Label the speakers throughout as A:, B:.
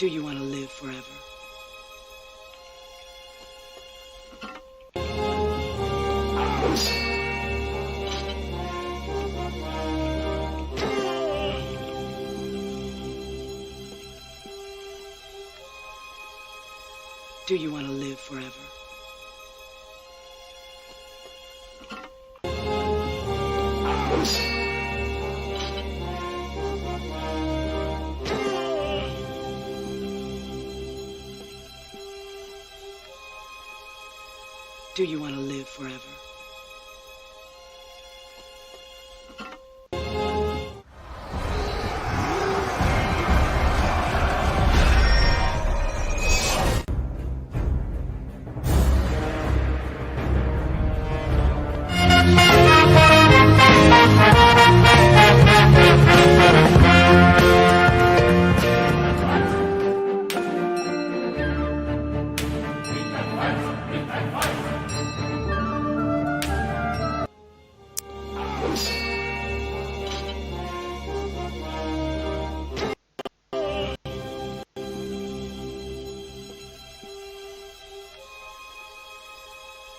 A: Do you want to live forever? Do you want to live forever? Do you want to live forever?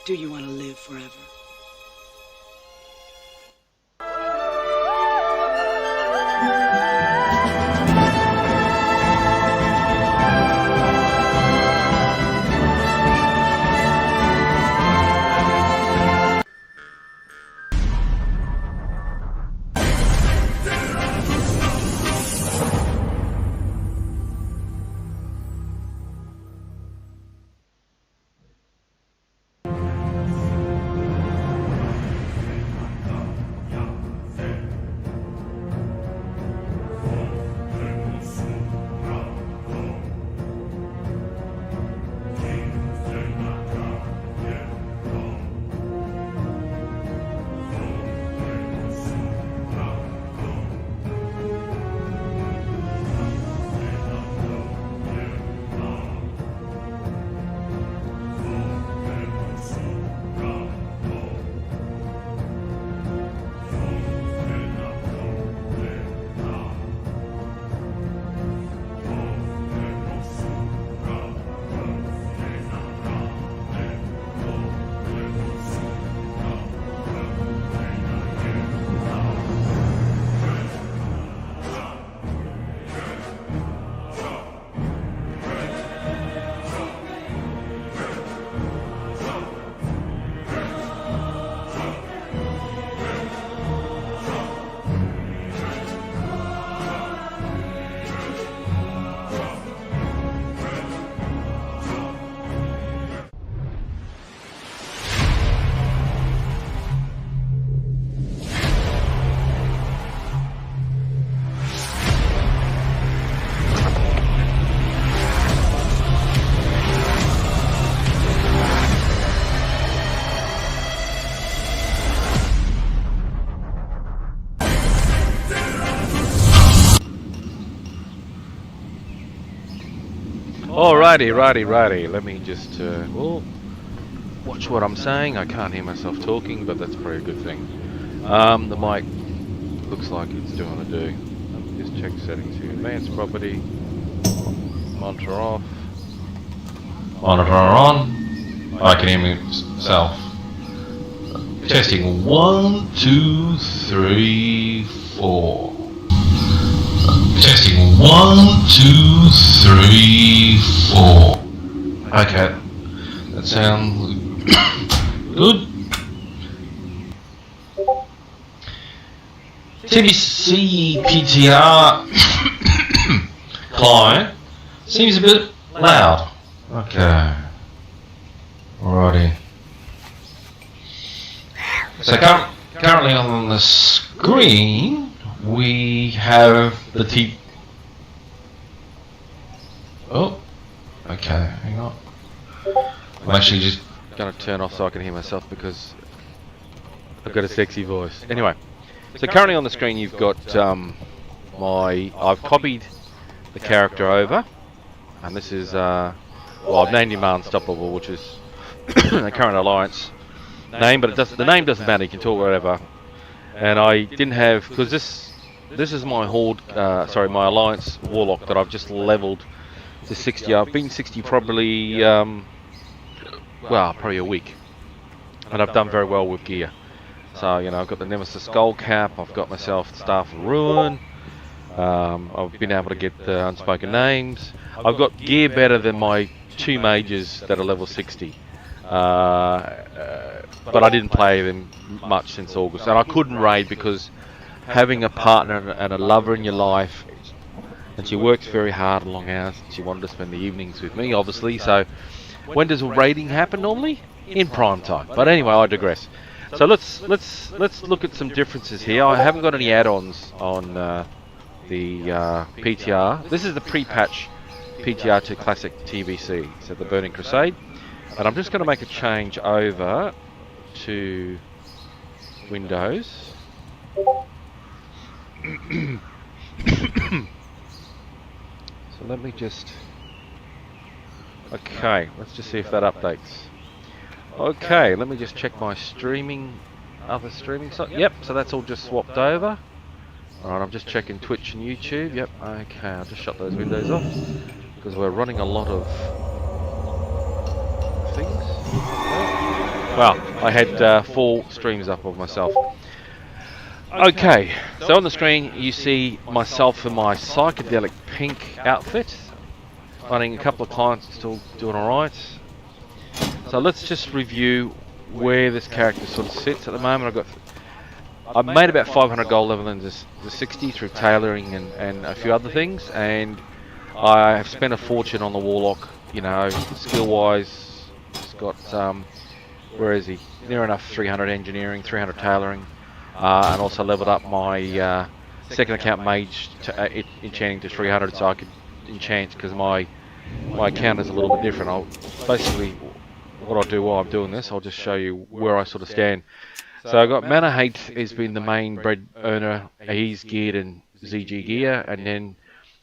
A: Do you want to live forever?
B: Righty. Let me just, watch what I'm saying. I can't hear myself talking, but that's probably a good thing. The mic looks like it's doing a do. Let me just check settings here. Advanced property. Monitor off. Monitor on. I can hear myself. Testing 1, 2, 3, 4. Testing 1, 2, 3, 4. Okay, that sounds good. TBC PTR client seems a bit loud. Okay, alrighty. So currently on the screen we have the Oh, okay, hang on. I'm actually just going to turn off so I can hear myself because I've got a sexy voice. Anyway, so currently on the screen you've got I've copied the character over, and this is, well, I've named him Unstoppable, which is the current alliance name, but the name doesn't matter, you can talk whatever. And I didn't have, because this is my horde, my alliance Warlock that I've just leveled to 60. I've been 60 probably, probably a week. And I've done very well with gear. So, you know, I've got the Nemesis Skull Cap, I've got myself the Staff of Ruin, I've been able to get the Unspoken Names. I've got gear better than my 2 mages that are level 60. But I didn't play them much since August. And I couldn't raid because having a partner and a lover in your life, and she works very hard, long hours, she wanted to spend the evenings with me, obviously. So when does a raiding happen normally? In prime time. But anyway, I digress. So let's look at some differences here. I haven't got any add-ons on the PTR. This is the pre-patch PTR to classic TBC, so the Burning Crusade. And I'm just going to make a change over to Windows. So let me just... Okay, let's just see if that updates. Okay, let me just check my streaming, other streaming site. Yep, so that's all just swapped over. Alright, I'm just checking Twitch and YouTube. Yep, okay, I'll just shut those windows off because we're running a lot of things. Well, I had 4 streams up of myself. Okay, so on the screen you see myself in my psychedelic pink outfit. Running a couple of clients, still doing alright. So let's just review where this character sort of sits at the moment. I've made about 500 gold level in the 60 through tailoring and a few other things, and I have spent a fortune on the Warlock. You know, skill wise, he's got where is he? Near enough 300 engineering, 300 tailoring, and also leveled up my second account mage to enchanting to 300, so I could enchant because my account is a little bit different. I'll basically, what I'll do while I'm doing this, I'll just show you where I sort of stand. So I've got Mana Hate has been the main bread earner. He's geared in ZG gear, and then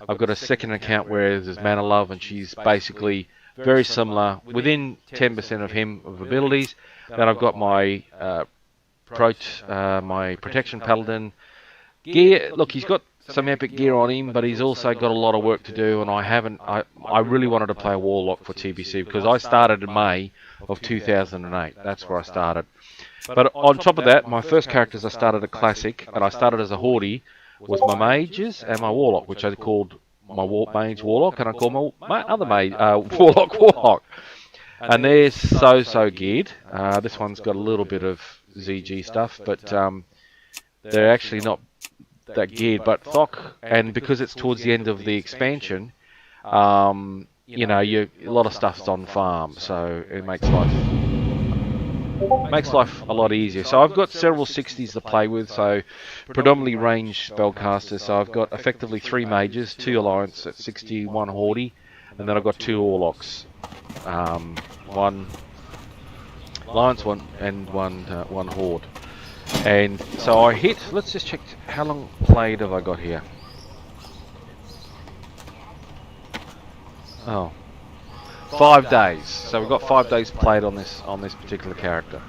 B: I've got a second account where there's Mana Love, and she's basically very similar, within 10% of him of abilities. Then I've got my my Protection Paladin gear. Look, he's got some epic gear on him, but he's also got a lot of work to do, and I really wanted to play a Warlock for TBC because I started in May of 2008. That's where I started. But on top of that, my first characters I started a classic, and I started as a Horde, was my mages and my Warlock, which I called my mage Warlock, and I call my other mage Warlock. And they're so geared. This one's got a little bit of ZG stuff, but they're actually not that geared. But Thok, and because it's towards the end of the expansion, you know, a lot of stuff's on farm, so it makes life a lot easier. So I've got several 60s to play with, so predominantly range spellcasters. So I've got effectively 3 mages, 2 alliance at 60, 1 Horde, and then I've got 2 Warlocks, 1 alliance, 1 Horde. And so I hit, let's just check how long played have I got here. Oh, 5 days. So we've got 5 days played on this particular character,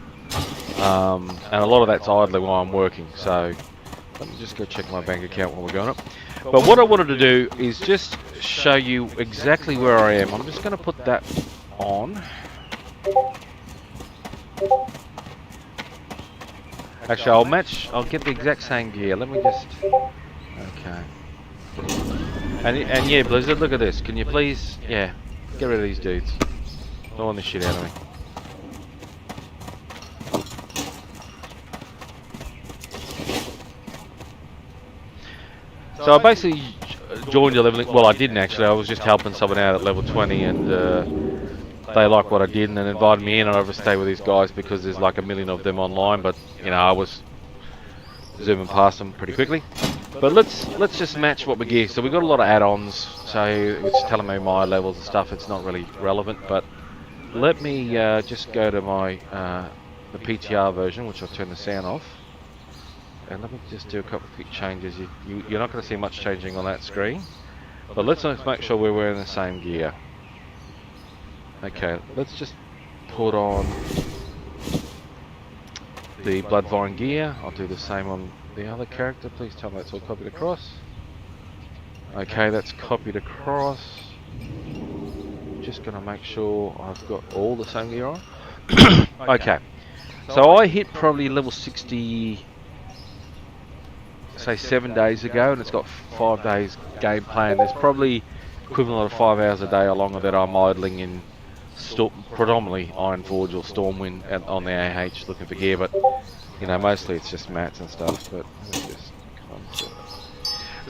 B: and a lot of that's idly while I'm working. So let me just go check my bank account while we're going up. But what I wanted to do is just show you exactly where I am. I'm just going to put that on. Actually, I'll get the exact same gear. Let me just, okay. And yeah, Blizzard, look at this. Can you please, yeah, get rid of these dudes. Don't want this shit out of me. So I basically joined a leveling, well I didn't actually, I was just helping someone out at level 20, and they liked what I did and invited me in, and I overstayed with these guys because there's like a million of them online, but you know, I was zooming past them pretty quickly. But let's just match what we gear. So we've got a lot of add-ons, so it's telling me my levels and stuff. It's not really relevant, but let me just go to my the PTR version, which I'll turn the sound off, and let me just do a couple of quick changes. You're not going to see much changing on that screen, but let's make sure we're wearing the same gear. Okay, let's just put on the Bloodvine gear. I'll do the same on the other character. Please tell me that's all copied across. Okay, that's copied across. just going to make sure I've got all the same gear on. Okay, so I hit probably level 60, say 7 days ago, and it's got 5 days gameplay, and there's probably equivalent of 5 hours a day or longer that I'm idling in predominantly Ironforge or Stormwind on the AH looking for gear, but you know, mostly it's just mats and stuff. But let me just come to...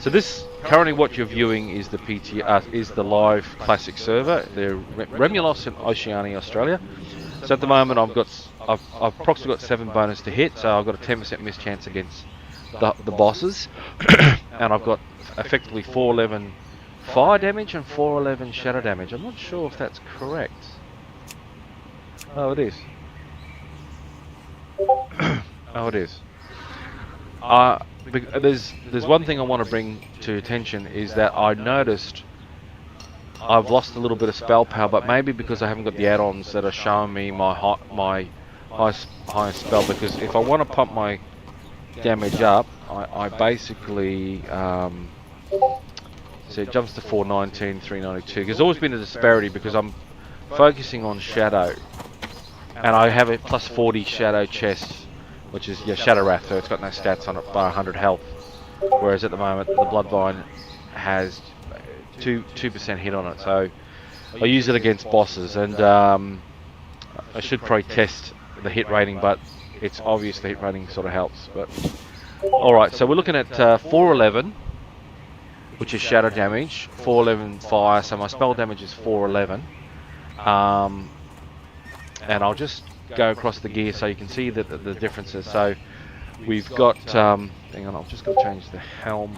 B: So this currently what you're viewing is the PTR, is the live classic server. They're Remulos in Oceania, Australia. So at the moment I've approximately got 7 bonus to hit, so I've got a 10% miss chance against the bosses, and I've got effectively 411 fire damage and 411 shadow damage. I'm not sure if that's correct. Oh, it is. Oh, it is. There's one thing I want to bring to attention, is that I noticed I've lost a little bit of spell power, but maybe because I haven't got the add-ons that are showing me my highest spell. Because if I want to pump my damage up, I basically so it jumps to 419, 392. There's always been a disparity because I'm focusing on shadow, and I have a plus 40 shadow chest, which is Shadow Wrath, so it's got no stats on it, bar 100 health. Whereas at the moment the Bloodvine has 2% hit on it, so I use it against bosses, and I should probably test the hit rating, but it's obvious the hit rating sort of helps. But alright, so we're looking at 411, which is shadow damage, 411 fire, so my spell damage is 411. And I'll just go across the gear so you can see the differences. So we've got, hang on, I've just got to change the helm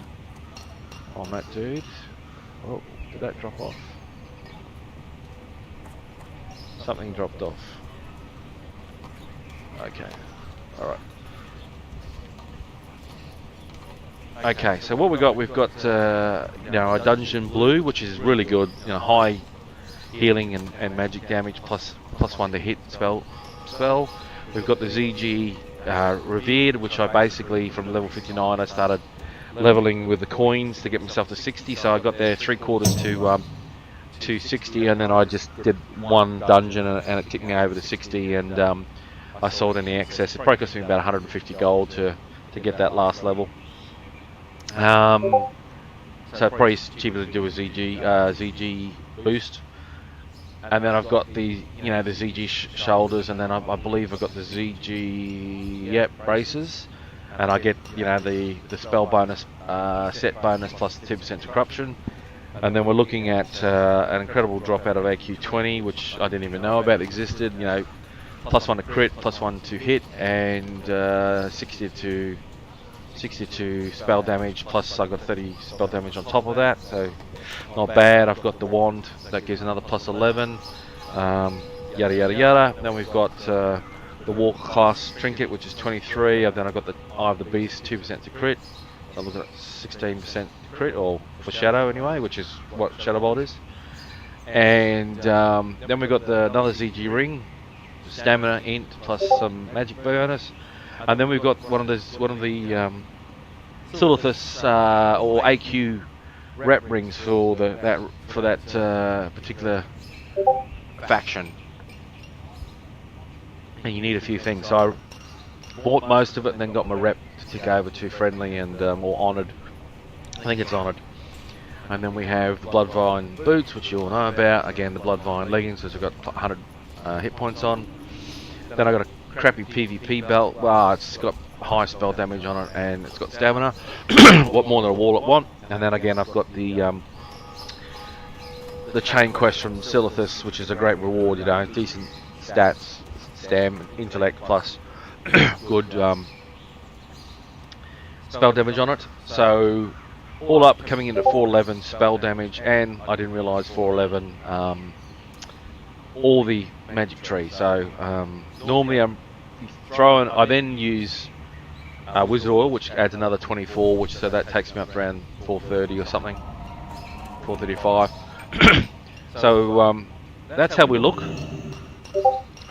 B: on that dude. Oh, did that drop off? Something dropped off. Okay, alright. Okay, so what we've got you know, a dungeon blue, which is really good, you know, high healing and magic damage, plus 1 to hit spell. We've got the ZG Revered, which I basically, from level 59, I started leveling with the coins to get myself to 60, so I got there 3/4 to 60, and then I just did 1 dungeon and it ticked me over to 60, and I sold in the excess. It probably cost me about 150 gold to get that last level. So probably cheaper to do a ZG boost. And then I've got the, you know, the ZG shoulders, and then I believe I've got the ZG braces, and I get, you know, the spell bonus, set bonus plus 2% to corruption. And then we're looking at an incredible drop out of AQ20, which I didn't even know about existed. You know, plus 1 to crit, plus 1 to hit, and 60 to spell damage, plus I got 30 spell damage on top of that, so not bad. I've got the wand that gives another plus 11, yada yada yada. Then we've got the Walker class trinket, which is 23, and then I've got the Eye of the Beast, 2% to crit. So I'm looking at 16% crit, or for shadow anyway, which is what Shadow Bolt is. And then we've got another ZG ring, stamina int plus some magic bonus. And then we've got one of the Silithus or AQ rep rings for that particular faction. And you need a few things. So I bought most of it and then got my rep to tick over to friendly and more honoured. I think it's honoured. And then we have the Bloodvine boots, which you all know about. Again, the Bloodvine leggings, which I've got 100 hit points on. Then I got a crappy PvP belt. Well, it's got high spell damage on it, and it's got stamina. What more than a Warlock want? And then again, I've got the chain quest from Silithus, which is a great reward. You know, decent stats, stam, intellect plus good spell damage on it. So all up, coming in at 411 spell damage, and I didn't realise 411 all the magic tree. So normally I'm throwing. I then use Wizard Oil, which adds another 24, so that takes me up to around 430 or something, 435. So that's how we look.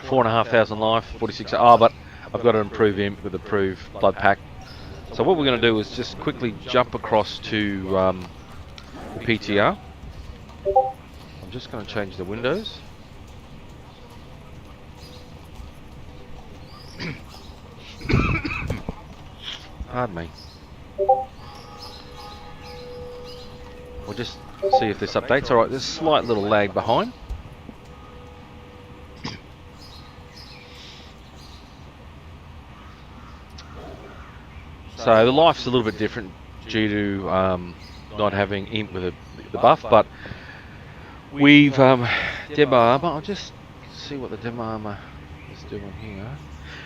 B: 4,500 life, 46. But I've got to improve imp with approved blood pack. So what we're going to do is just quickly jump across to the PTR. I'm just going to change the windows. Pardon me. We'll just see if this updates. Alright, there's a slight little lag behind. So the life's a little bit different due to not having imp with the buff, but we've demo armor. I'll just see what the demo armor is doing here.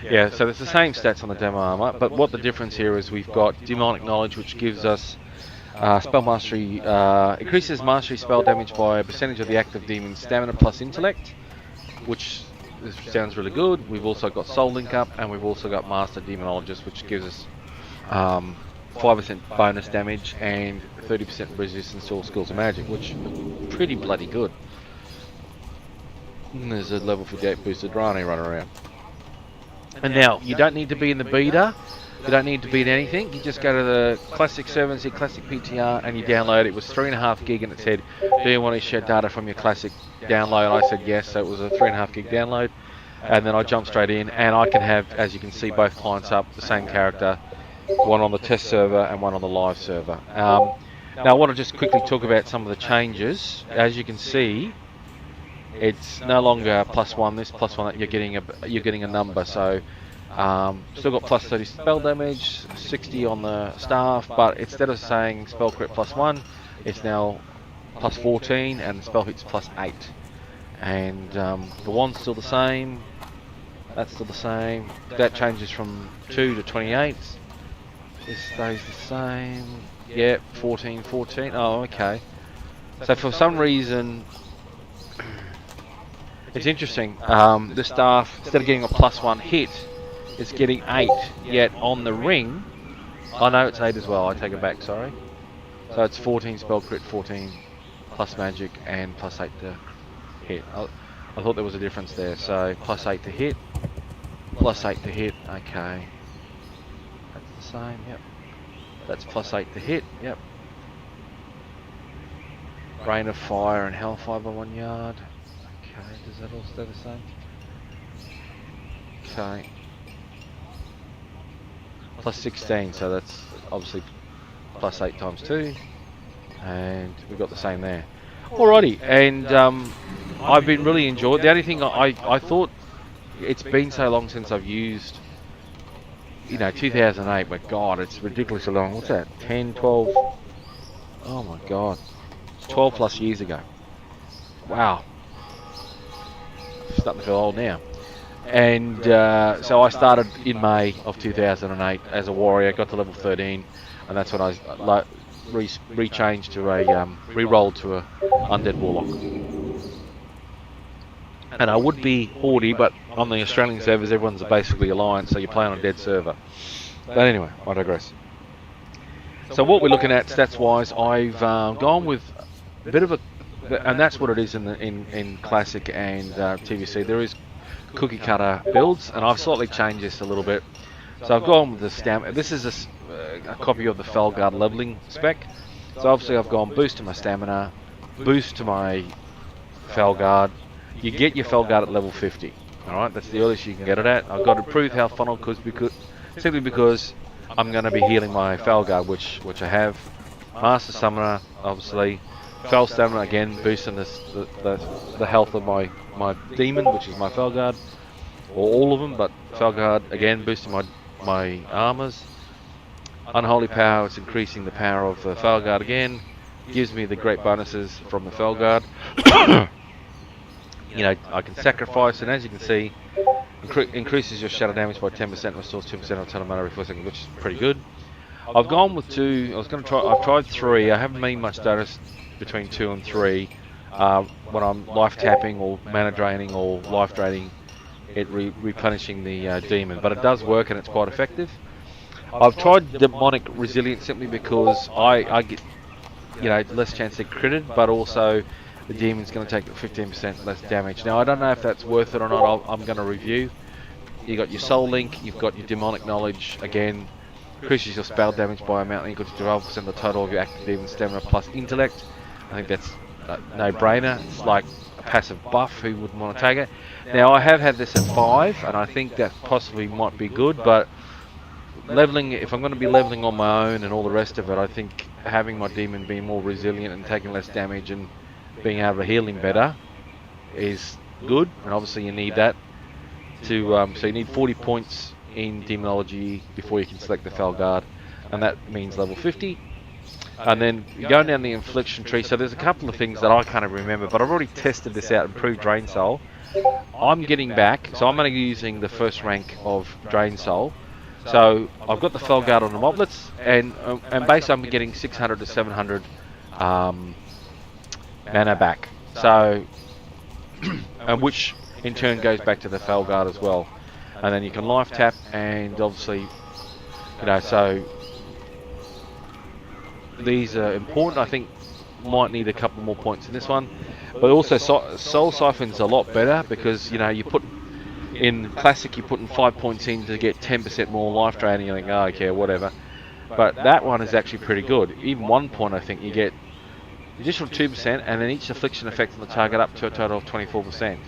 B: Yeah, so it's the same stats on the demo armor, but what the difference here is we've got demonic knowledge, which gives us spell mastery, increases mastery spell damage by a percentage of the active demon's stamina plus intellect, which sounds really good. We've also got soul link up, and we've also got master demonologist, which gives us 5% bonus damage and 30% resistance to all skills of magic, which is pretty bloody good. And there's a level 58 boosted Rani running around. And now, you don't need to be in the beta, you don't need to be in anything, you just go to the classic server and see classic PTR and you download it. It was 3.5 gig and it said, do you want to share data from your classic download? I said yes, so it was a 3.5 gig download. And then I jumped straight in, and I can have, as you can see, both clients up, the same character, one on the test server and one on the live server. Now I want to just quickly talk about some of the changes. As you can see, it's no longer +1 this, +1 that. You're getting a number. So still got plus 30 spell damage, 60 on the staff, but instead of saying spell crit +1, it's now +14, and spell hits +8. And the wand's still the same. That's still the same. That changes from 2 to 28. This stays the same. Yep, 14, 14. Oh, okay. So for some reason, it's interesting. The staff, instead of getting a +1 hit, it's getting 8. Yet on the ring, I know it's 8 as well. I take it back. Sorry. So it's 14 spell crit, 14 plus magic, and +8 to hit. I thought there was a difference there. So +8 to hit, +8 to hit. Okay. That's the same. Yep. That's +8 to hit. Yep. Rain of fire and hellfire by 1 yard. Okay. Does that all stay the same? Okay. +16. So that's obviously +8 times 2, and we've got the same there. Alrighty, and I've been really enjoyed. The only thing I thought, it's been so long since I've used, 2008, but God, it's ridiculously long. What's that? 10, 12? Oh my God, it's 12 plus years ago. Wow, starting to feel old now. And so I started in May of 2008 as a warrior, got to level 13, and that's when I re-changed to a re-rolled to a undead warlock. And I would be Horde, but on the Australian servers everyone's basically Alliance, so you're playing on a dead server. But anyway, I digress. So what we're looking at stats wise, I've gone with a bit of a, and that's what it is in Classic and TBC. There is cookie cutter builds, and I've slightly changed this a little bit. So I've gone with the stamina. This is a copy of the Felguard leveling spec. So obviously I've gone boost to my stamina, boost to my Felguard. You get your Felguard at level 50. Alright, that's the earliest you can get it at. I've got improved health funnel simply because I'm going to be healing my Felguard, which I have. Master Summoner, obviously. Fel Stamina again, boosting the health of my demon, which is my Felguard, or all of them, but Felguard again boosting my armors. Unholy Power, it's increasing the power of the Felguard again, gives me the great bonuses from the Felguard. I can sacrifice, and as you can see, increases your shadow damage by 10%, restores 2% of total mana every 4 seconds, which is pretty good. I've gone with 2. I've tried 3. I haven't made much status between 2 and 3. When I'm life tapping or mana draining or life draining, it replenishing the demon, but it does work and it's quite effective. I've tried demonic resilience simply because I get less chance to get critted, but also the demon's going to take 15% less damage. Now I don't know if that's worth it or not. I'm going to review. You got your soul link, you've got your demonic knowledge again. Increases your spell damage by amount equal to 12% of the total of your active demon stamina plus intellect. I think that's no-brainer. It's like a passive buff. Who wouldn't want to take it? Now, I have had this at 5, and I think that possibly might be good, but leveling, if I'm going to be leveling on my own and all the rest of it, I think having my demon be more resilient and taking less damage and being able to heal him better is good, and obviously you need that to, so you need 40 points in demonology before you can select the Felguard, and that means level 50. And then going down the infliction tree, so there's a couple of things that I kind of remember, but I've already tested this out and proved Drain Soul. I'm getting back, so I'm only using the first rank of Drain Soul. So I've got the Felguard on the moblets, and basically I'm getting 600 to 700 mana back. So, and which in turn goes back to the Felguard as well. And then you can life tap, and obviously, you know, so these are important. I think might need a couple more points in this one, but also Soul Siphon's a lot better because, you know, you put in Classic, you're putting 5 points in to get 10% more life drain, and you think, oh, okay, whatever. But that one is actually pretty good. Even 1 point, I think you get additional 2%, and then each affliction effect on the target up to a total of 24%.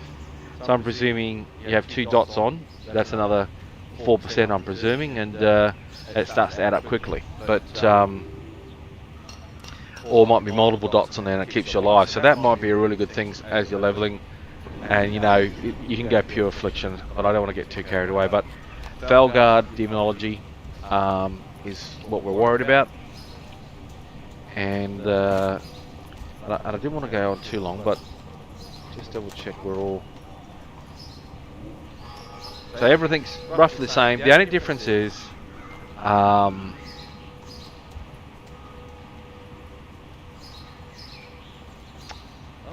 B: So I'm presuming you have 2 dots on. That's another 4%, I'm presuming, and it starts to add up quickly. But or it might be multiple dots on there, and it keeps you alive. So that might be a really good thing as you're leveling. And, you know, you can go pure affliction, but I don't want to get too carried away. But Felguard demonology is what we're worried about. And I didn't want to go on too long, but just double check we're all... So everything's roughly the same. The only difference is...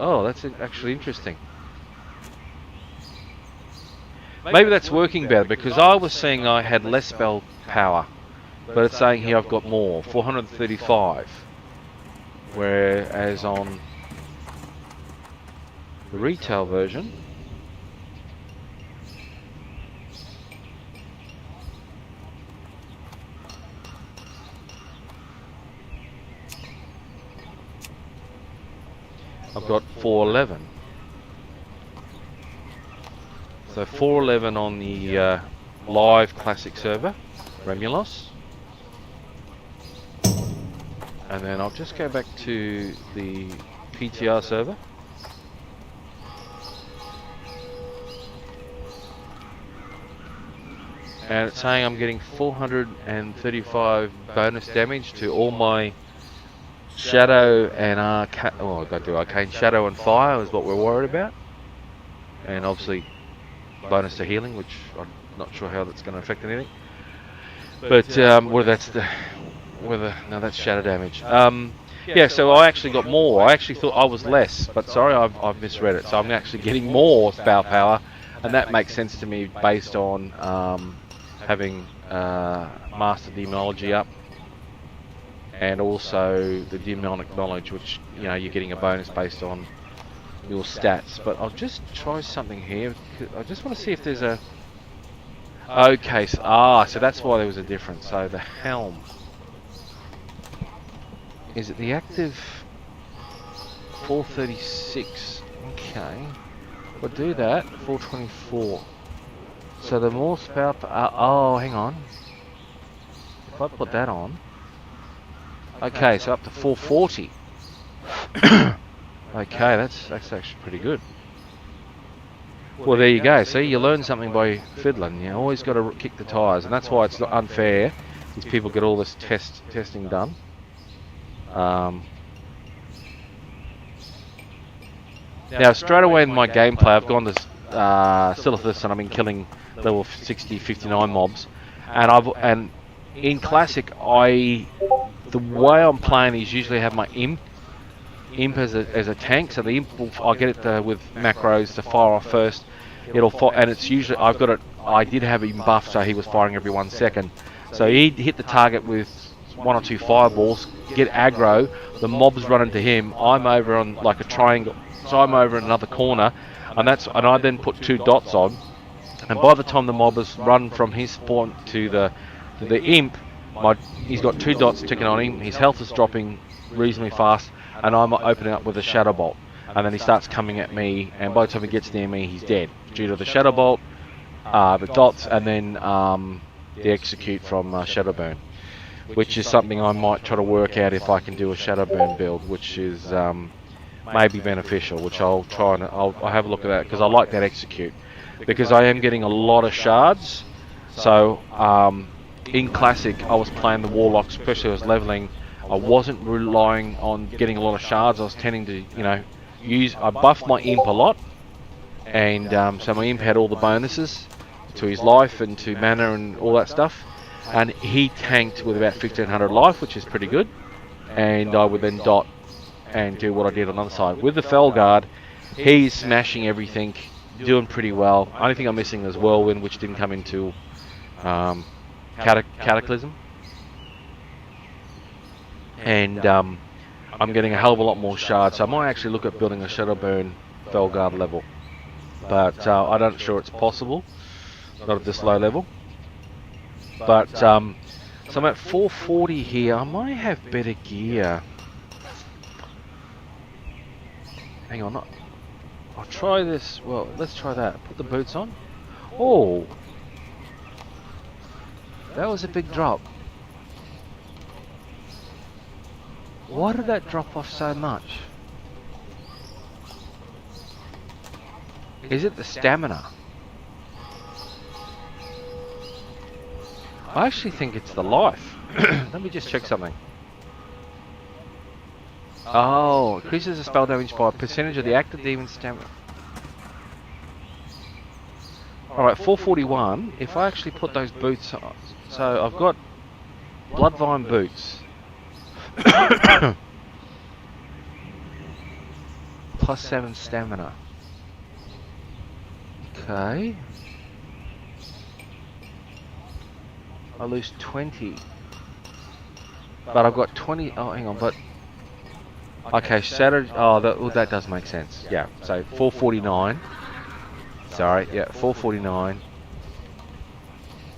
B: oh, that's actually interesting. Maybe that's working better, because I was saying I had less spell power, but it's saying here I've got more, 435. Whereas on the retail version, I've got 411. So 411 on the live classic server, Remulos. And then I'll just go back to the PTR server. And it's saying I'm getting 435 bonus damage to all my Shadow and Arcane. Oh, I've got to do Arcane Shadow and Fire is what we're worried about. And obviously bonus to healing, which I'm not sure how that's going to affect anything. But no, that's shadow damage. Yeah, so I actually got more. I actually thought I was less, but sorry, I've misread it. So I'm actually getting more spell power, and that makes sense to me based on having Master Demonology up, and also the Demonic Knowledge, which, you know, you're getting a bonus based on your stats. But I'll just try something here. I just want to see if there's a... Okay, so that's why there was a difference. So the helm, is it the active 436? Okay, we'll do that. 424. So the more spell... oh, hang on. If I put that on... Okay, so up to 440. Okay, that's actually pretty good. Well, there you go. See, you learn something by fiddling. You always got to kick the tires, and that's why it's not unfair. These people get all this testing done. Now, straight away in my gameplay, I've gone to Silithus, and I've been killing level 60, 59 mobs. And in Classic, the way I'm playing is usually have my Imp as a tank. So the Imp, I get it with macros to fire off first. It'll fire, and it's usually I did have him buffed, so he was firing every 1 second. So he'd hit the target with 1 or 2 fireballs, get aggro. The mobs run into him. I'm over on like a triangle, so I'm over in another corner, and I then put 2 dots on. And by the time the mobbers run from his spawn to the Imp, he's got 2 dots ticking on him. His health is dropping reasonably fast, and I'm opening up with a shadow bolt, and then he starts coming at me, and by the time he gets near me, he's dead due to the shadow bolt, the dots, and then the execute from shadow burn, which is something I might try to work out if I can do a shadow burn build, which is maybe beneficial, which I'll try and I'll have a look at that, because I like that execute, because I am getting a lot of shards. So in classic I was playing the Warlock, especially as I was leveling. I wasn't relying on getting a lot of shards. I was tending to, I buffed my imp a lot, and so my imp had all the bonuses to his life and to mana and all that stuff, and he tanked with about 1500 life, which is pretty good, and I would then dot and do what I did on the other side. With the Felguard, he's smashing everything, doing pretty well. Only thing I'm missing is Whirlwind, which didn't come into Cataclysm. And I'm getting a hell of a lot more shards, so I might actually look at building a Shadowburn Felguard level. But I'm not sure it's possible, not at this low level. But so I'm at 440 here. I might have better gear. Hang on, I'll try this. Well, let's try that. Put the boots on. Oh, that was a big drop. Why did that drop off so much? Is it the stamina? I actually think it's the life. Let me just check something. Oh, increases the spell damage by a percentage of the active demon stamina. Alright, 441. If I actually put those boots on. So I've got Bloodvine boots. Plus 7 stamina. Okay. I lose 20. But I've got 20. Oh, hang on, but. Okay, Saturday. Oh, that does make sense. Yeah, so 449. Sorry, yeah, 449.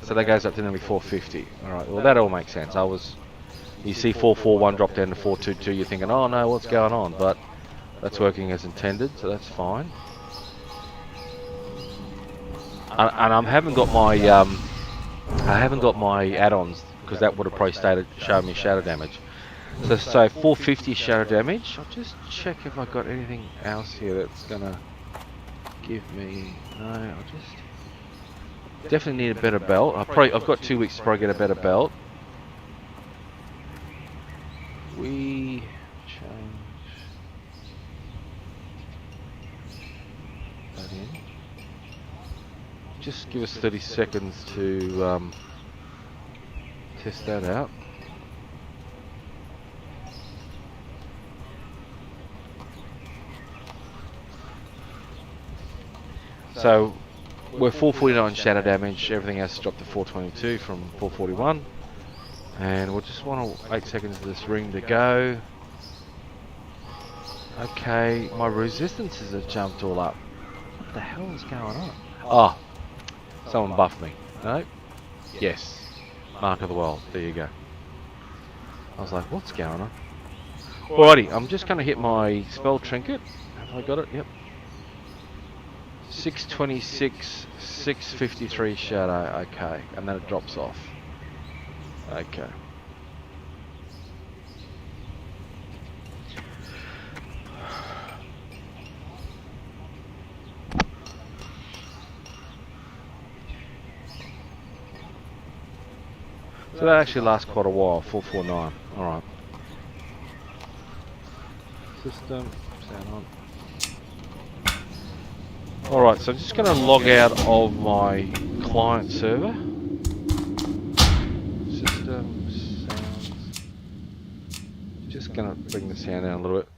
B: So that goes up to nearly 450. Alright, well, that all makes sense. You see 441 drop down to 422, you're thinking, oh no, what's going on? But that's working as intended, so that's fine. And I haven't got my add-ons, because that would have probably shown me shadow damage. So 450 shadow damage. I'll just check if I got anything else here that's gonna give me. No, I'll just definitely need a better belt. I've got 2 weeks to probably get a better belt. We change that in. Just give us 30 seconds to test that out. So we're 449 shadow damage, everything else dropped to 422 from 441. And we'll just want 8 seconds of this ring to go. Okay, my resistances have jumped all up. What the hell is going on? Oh, someone buffed me. No? Yes. Mark of the World. There you go. I was like, what's going on? Alrighty, I'm just going to hit my spell trinket. Have I got it? Yep. 626, 653 shadow. Okay, and then it drops off. Okay. So that actually lasts quite a while, 449. Alright. System, sound on. Alright, so I'm just going to log out of my client server. System, sounds. Just going to bring the sound down a little bit.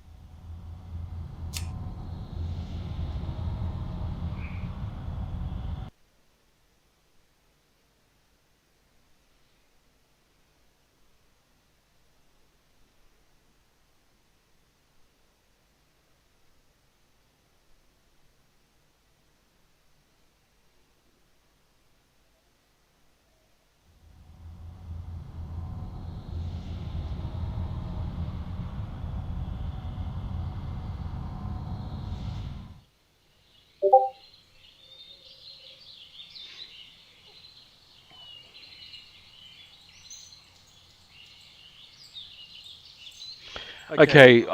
B: Okay,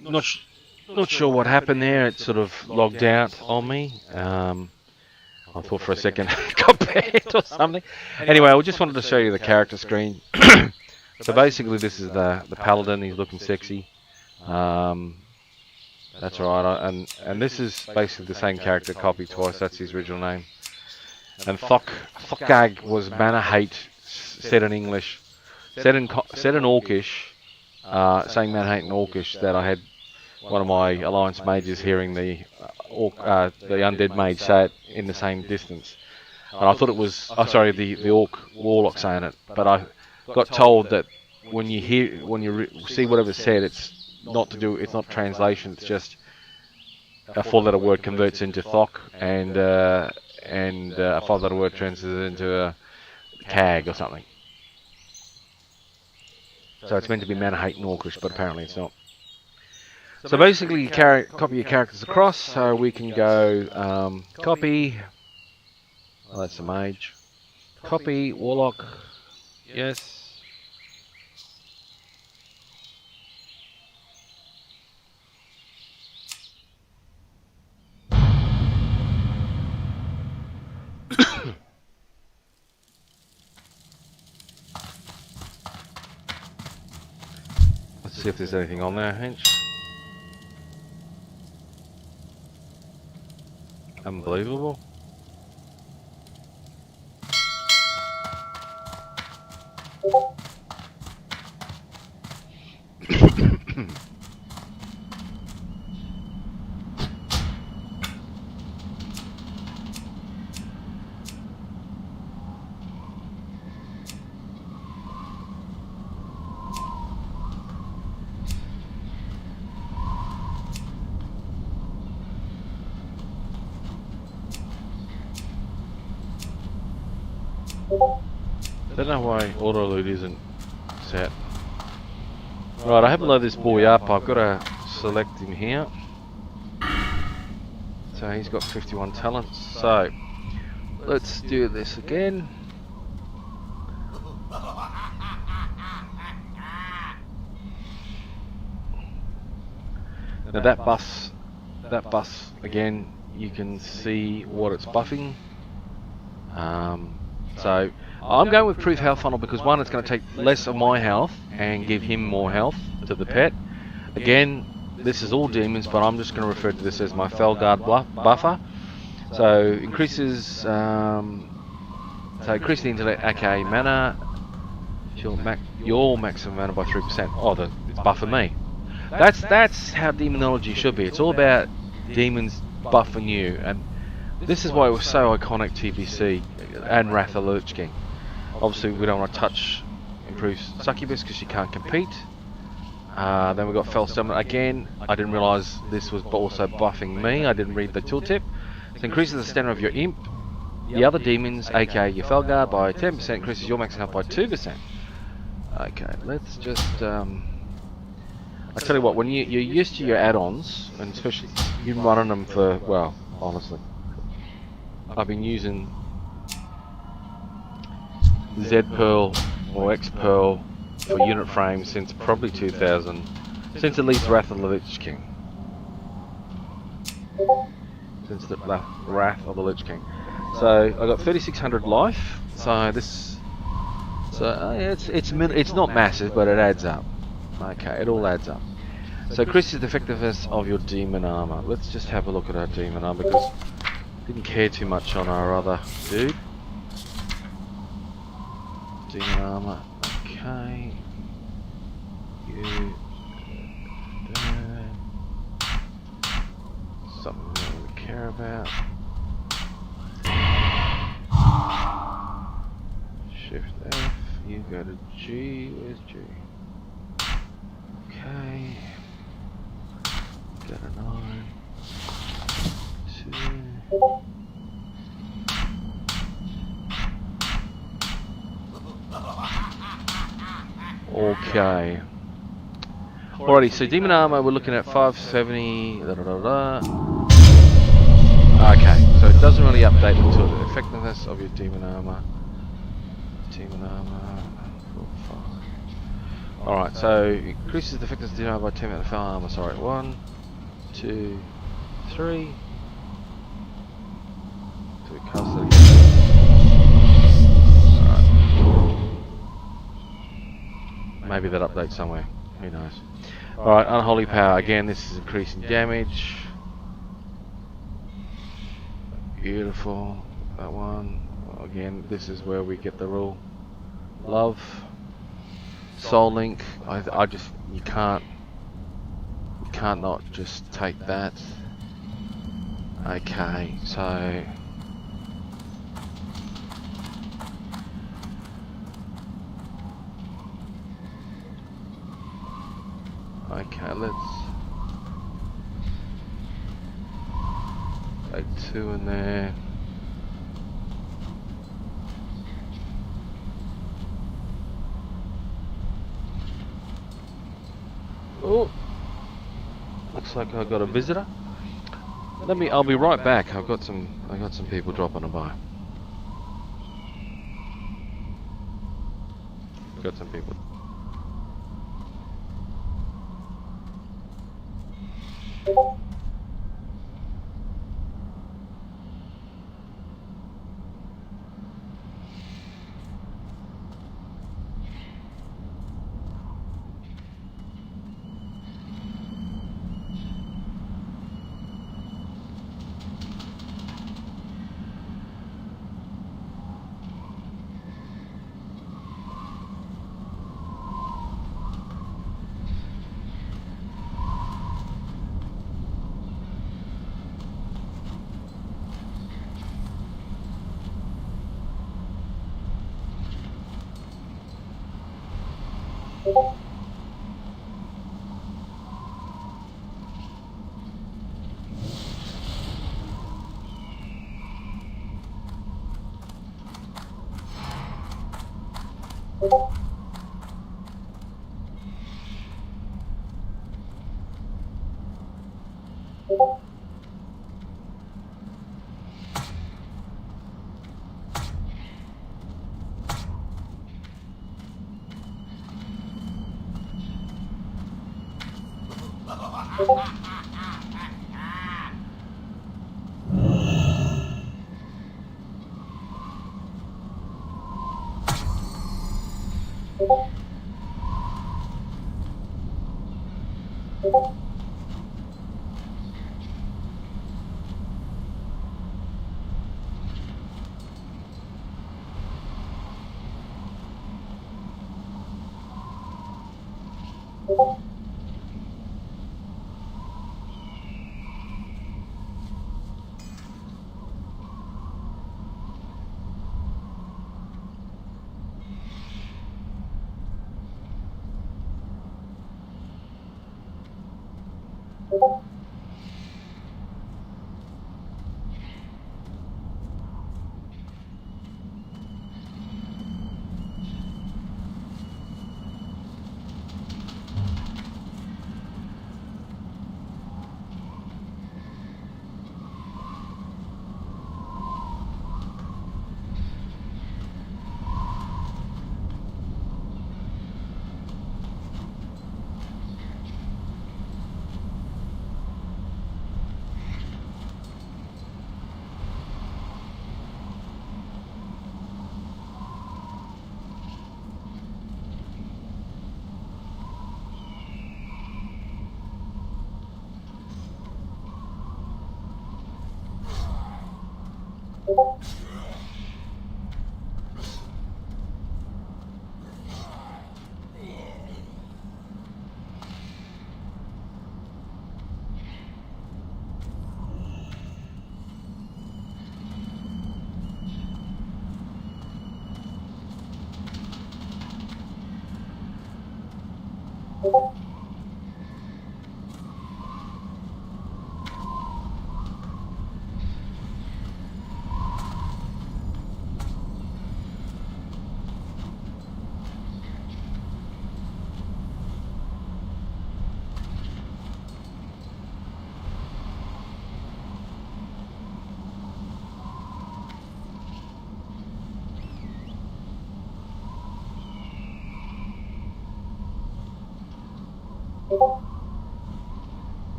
B: not sure what happened there. It sort of logged out on me. I thought for a second it got banned or something. Anyway, I just wanted to show you the character screen. So basically, this is the paladin. He's looking sexy. That's right. And this is basically the same character copied twice. That's his original name. And Thokag was mana hate said in English, said in Orcish, saying mana hate in Orcish that I had one of my alliance mages hearing the undead mage say it in the same distance, and I thought it was the orc warlock saying it, but I got told that when you see whatever's said, it's not translation, it's just a 4-letter word converts into Thok, and a 5-letter word turns into a Cag or something. So it's meant to be mana hate in Orcish, but apparently it's not. So basically, you copy your characters across, so we can go copy. Oh, that's the mage. Copy Warlock. Yes. Let's see if there's anything on there, Hench. Unbelievable. I don't know why auto loot isn't set. Right, I haven't loaded this boy up. I've got to select him here. So he's got 51 talents. So let's do this again. Now that bus again, you can see what it's buffing. So I'm going with Proof Health Funnel because one, it's going to take less of my health and give him more health to the pet. Again, this is all demons, but I'm just going to refer to this as my Felguard buffer. So increases, increase the intellect, aka mana, your maximum mana by 3%. Oh, it's buffing me. That's how demonology should be. It's all about demons buffing you, and this is why it was so iconic, TBC and Wrath of the Lich King. Obviously, we don't want to touch improved Succubus because she can't compete. Then we got Fell Stamina. Again, I didn't realise this was also buffing me. I didn't read the tooltip. So increases the stamina of your imp, the other demons, aka your Felguard, by 10%. Increases your max health by 2%. Okay, let's just. I tell you what, when you're used to your add-ons, and especially you've been running them for, well, honestly, I've been using Z Pearl or X Pearl for unit frames since probably 2000, since at least Wrath of the Lich King. Since the Wrath of the Lich King. So I got 3600 life. So this, it's not massive, but it adds up. Okay, it all adds up. So increases the effectiveness of your demon armor. Let's just have a look at our demon armor because didn't care too much on our other dude. Demon armor. Okay. You. Something we don't really care about. Shift F. You go to G. Where's G? Okay. Got a 9. 2. Okay. Alrighty, so demon armor we're looking at 570. Okay, so it doesn't really update until the effectiveness of your demon armor. Demon armor. Alright, so increases the thickness of the armor by 10 minutes of armor. Sorry, 1, 2, 3. So we cast it again. Alright. Maybe that updates somewhere. Who knows? Alright, unholy power. Again, this is increasing damage. Beautiful. That one. Again, this is where we get the rule. Love. Soul Link. I just, you can't not just take that. Okay, so okay, let's take 2 in there. Oh, looks like I got a visitor. I'll be right back. I got some people dropping by. Got some people.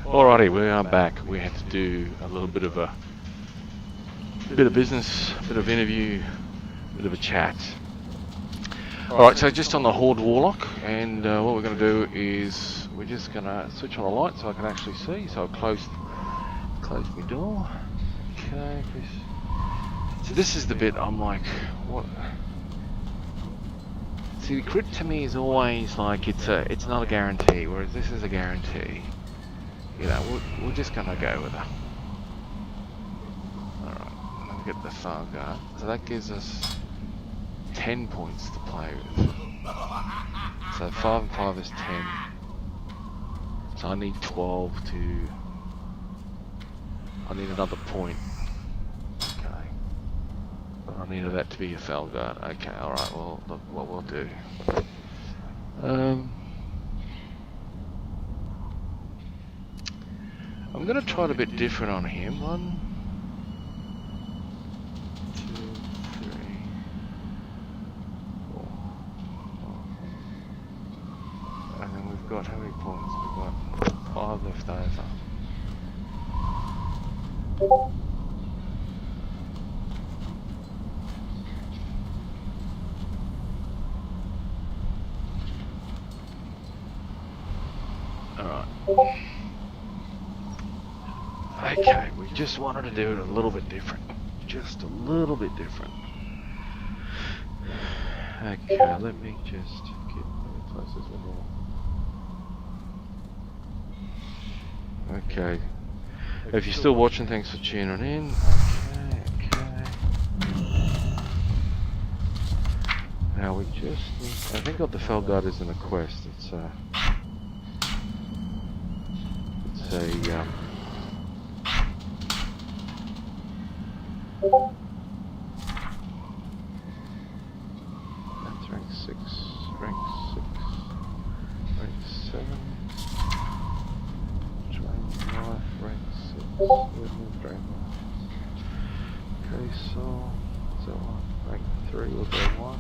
B: Alrighty, we are back. We had to do a little bit of business, a bit of interview, a bit of a chat. Alright, so just on the Horde Warlock, and what we're going to do is we're just going to switch on the light so I can actually see. So I'll close my door. Okay, so this is the bit I'm like, what? See, the crit to me is always like it's not a guarantee, whereas this is a guarantee. You know, we're just gonna go with it. Alright, let me get the far guard. So that gives us 10 points to play with. So 5 and 5 is 10. So I need 12 to... I need another point. Okay. But I needed that to be a fell guard. Okay, alright, well, look what we'll do. I'm going to try it a bit different on him. 1, 2, 3, 4, 5. And then we've got how many points? We've got 5 left over. Alright. Okay, we just wanted to do it a little bit different. Just a little bit different. Okay, let me just get as close as we will. Okay. If you're still watching, thanks for tuning in. Okay. Now we just need, I think what the Felguard is in a quest. It's a that's rank 6, rank 7, drain life, rank 6, drain life. Okay, so rank 3, we'll go 1.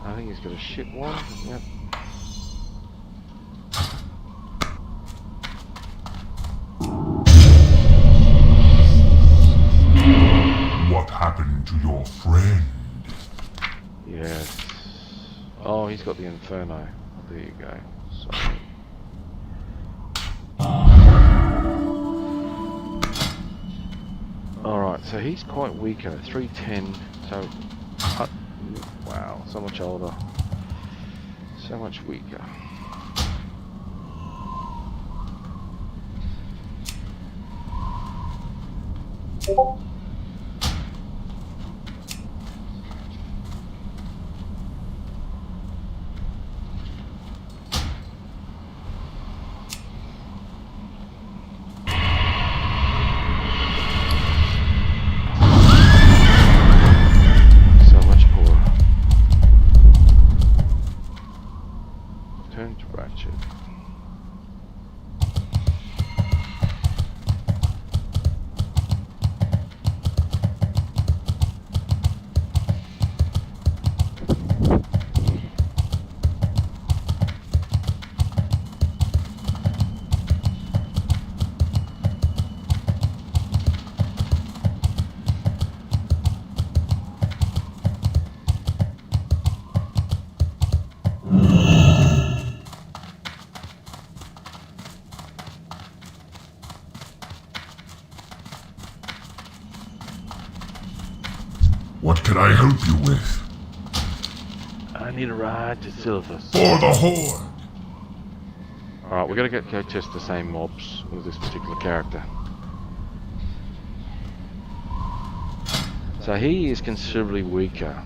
B: I think he's got a shit one, yep.
C: What happened to your friend?
B: Yes. Oh, he's got the Inferno. There you go. Sorry. Alright, so he's quite weaker. 310. So, wow, so much older. So much weaker.
C: What can I help you with?
B: I need a ride to Silvers.
C: For the Horde!
B: Alright, we're gonna go test the same mobs with this particular character. So he is considerably weaker.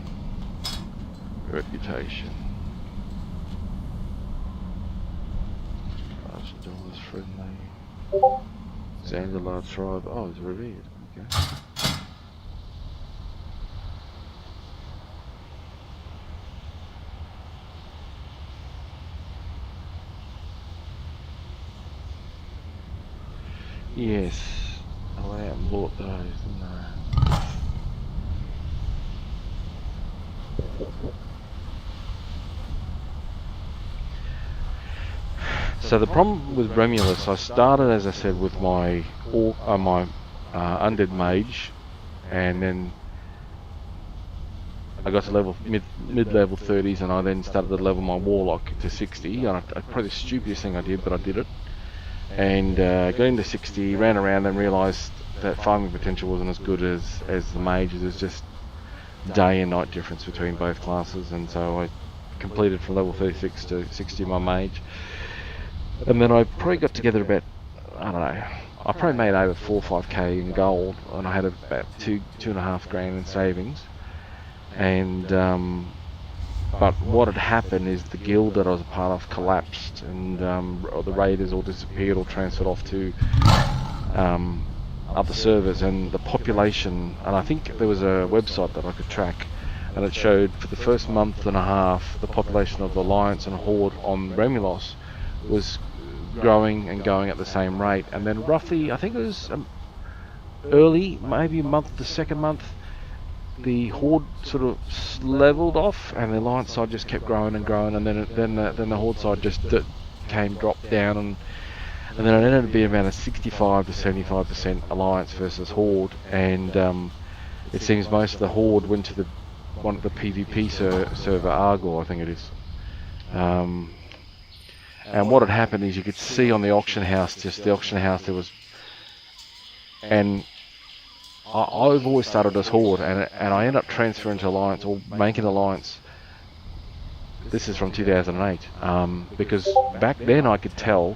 B: Reputation. Archidor's friendly. Xander large tribe. Oh, it's revered. Okay. Yes. I went out and bought those, didn't I? So the problem with Remulus, I started, as I said, with my undead mage, and then I got to mid-level 30s, and I then started to level my warlock to 60. And probably the stupidest thing I did, but I did it. And got into 60, ran around, and realised that farming potential wasn't as good as the mages. There's just day and night difference between both classes, and so I completed from level 36 to 60 my mage. And then I probably got together about, I don't know, I probably made over 4 or 5k in gold, and I had about 2.5 grand in savings. And but what had happened is the guild that I was a part of collapsed, and the raiders all disappeared or transferred off to other servers, and the population, and I think there was a website that I could track, and it showed for the first month and a half the population of the Alliance and Horde on Remulos was growing and going at the same rate, and then roughly, I think it was early, maybe a month, the second month, the Horde sort of leveled off, and the Alliance side just kept growing and growing, and then the Horde side just dropped down, and then it ended up being about a 65 to 75% Alliance versus Horde, and it seems most of the Horde went to one of the PvP server, Argor, I think it is. And what had happened is you could see on the auction house, there was, and I've always started as Horde, and I ended up transferring to Alliance, or making Alliance. This is from 2008, because back then I could tell,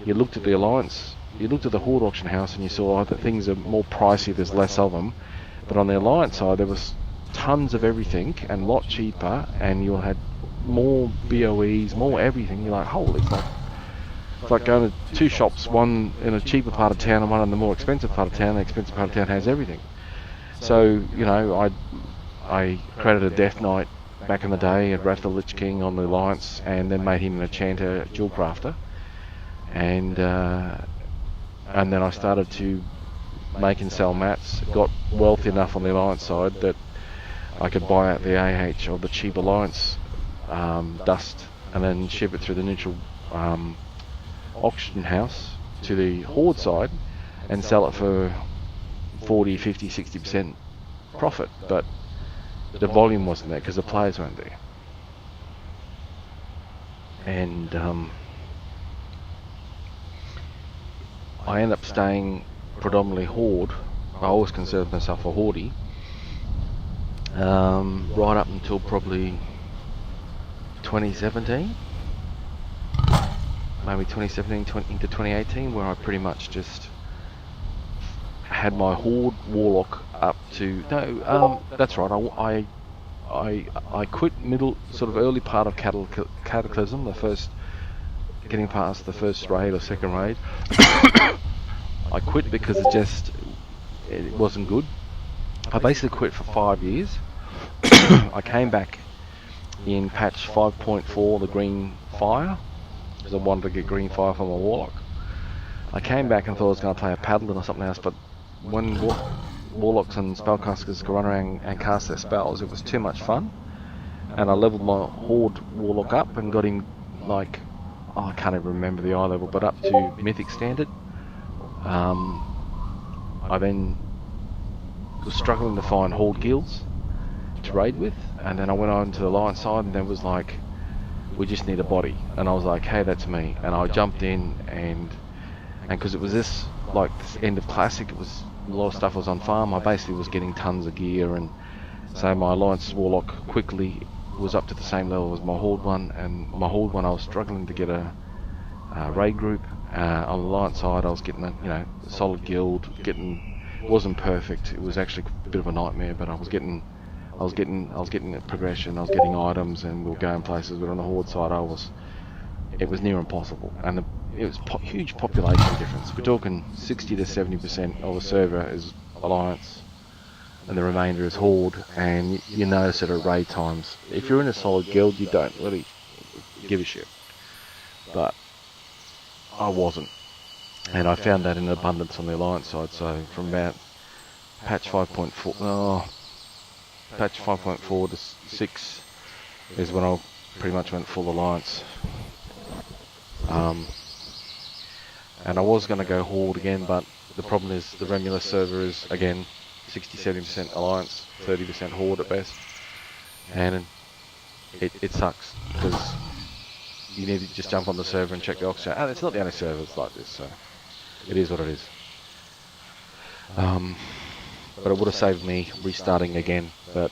B: you looked at the Alliance, you looked at the Horde auction house, and you saw that things are more pricey, there's less of them, but on the Alliance side there was tons of everything, and a lot cheaper, and you had more BOEs, more everything. You're like, holy, it's like going to two shops, one in a cheaper part of town and one in the more expensive part of town. The expensive part of town has everything. So, you know, I created a Death Knight back in the day at Wrath of the Lich King on the Alliance, and then made him an Enchanter Jewel Crafter, and then I started to make and sell mats, got wealthy enough on the Alliance side that I could buy out the AH or the cheap Alliance dust, and then ship it through the neutral auction house to the Horde side and sell it for 40, 50, 60% profit, but the volume wasn't there because the players weren't there. And I ended up staying predominantly Horde. I always considered myself a Hordey, right up until probably 2017, maybe 2017 into 2018, where I pretty much just had my Horde Warlock up to, no, that's right, I quit middle, sort of early part of Cataclysm, the first, getting past the first raid or second raid. I quit because it wasn't good. I basically quit for 5 years. I came back in patch 5.4, the green fire, because I wanted to get green fire for my Warlock. I came back and thought I was going to play a Paladin or something else, but when Warlocks and Spellcasters could run around and cast their spells, it was too much fun, and I leveled my Horde Warlock up and got him, like, I can't even remember the eye level, but up to Mythic Standard. I then was struggling to find Horde guilds to raid with, and then I went on to the Alliance side, and there was like, we just need a body, and I was like, hey, that's me, and I jumped in, and because it was this, like, this end of Classic, it was, a lot of stuff was on farm, I basically was getting tons of gear, and So my Alliance Warlock quickly was up to the same level as my Horde one, and my Horde one I was struggling to get a raid group. On the Alliance side I was getting a solid guild, wasn't perfect, it was actually a bit of a nightmare, but I was getting progression, I was getting items, and we were going places. But on the Horde side it was near impossible, and it was huge population difference. We're talking 60 to 70% of the server is Alliance and the remainder is Horde, and you notice it at raid times. If you're in a solid guild you don't really give a shit, but I wasn't, and I found that in abundance on the Alliance side. So from about patch 5.4 to 6 is when I pretty much went full Alliance. And I was going to go Horde again, but the problem is the Remulus server is again 60-70% Alliance, 30% Horde at best, and it sucks because you need to just jump on the server and check the oxygen. And it's not the only server that's like this, so it is what it is. But it would have saved me restarting again, but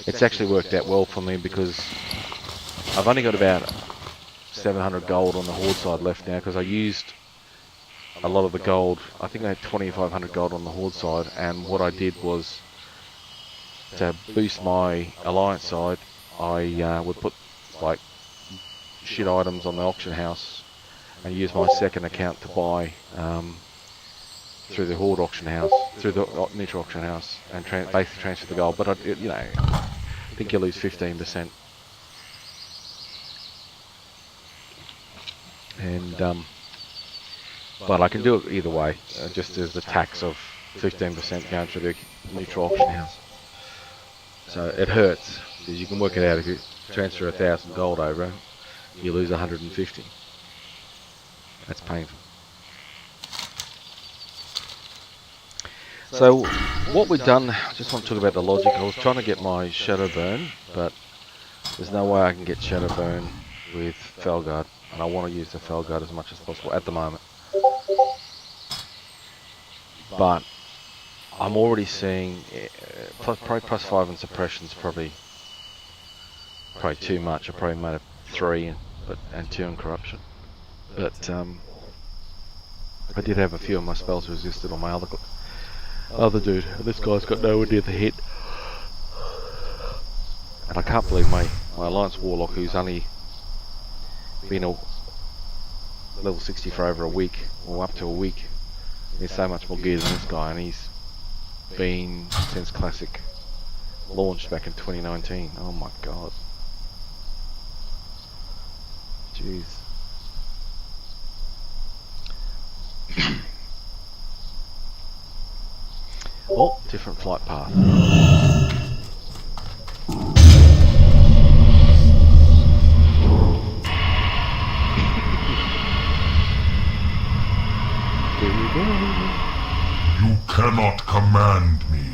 B: it's actually worked out well for me because I've only got about 700 gold on the Horde side left now, because I used a lot of the gold. I think I had 2500 gold on the Horde side, and what I did was to boost my Alliance side, I would put like shit items on the auction house and use my second account to buy through the Horde auction house, through the neutral auction house, and basically transfer the gold. But I think you lose 15%. And but I can do it either way. Just as the tax of 15% going through the neutral auction house. So it hurts because you can work it out. If you transfer 1,000 gold over, you lose 150. That's painful. So what we've done, I just want to talk about the logic. I was trying to get my Shadow Burn, but there's no way I can get Shadow Burn with Felguard, and I want to use the Felguard as much as possible at the moment. But I'm already seeing probably +5 in suppression's probably too much. I probably made it 3 and 2 in corruption. But I did have a few of my spells resisted on my other dude. This guy's got nowhere near the hit. And I can't believe my Alliance Warlock, who's only been a level 60 for over a week, or up to a week, is so much more geared than this guy, and he's been since Classic launched back in 2019. Oh my god. Jeez. Oh, different flight path. Here we go.
C: You cannot command me.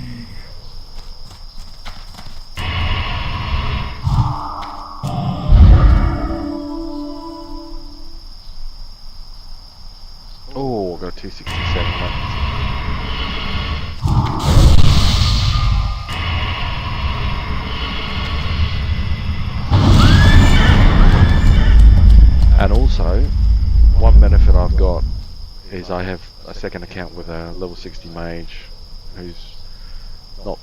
B: Oh, I got a 267. And also, one benefit I've got is I have a second account with a level 60 mage who's not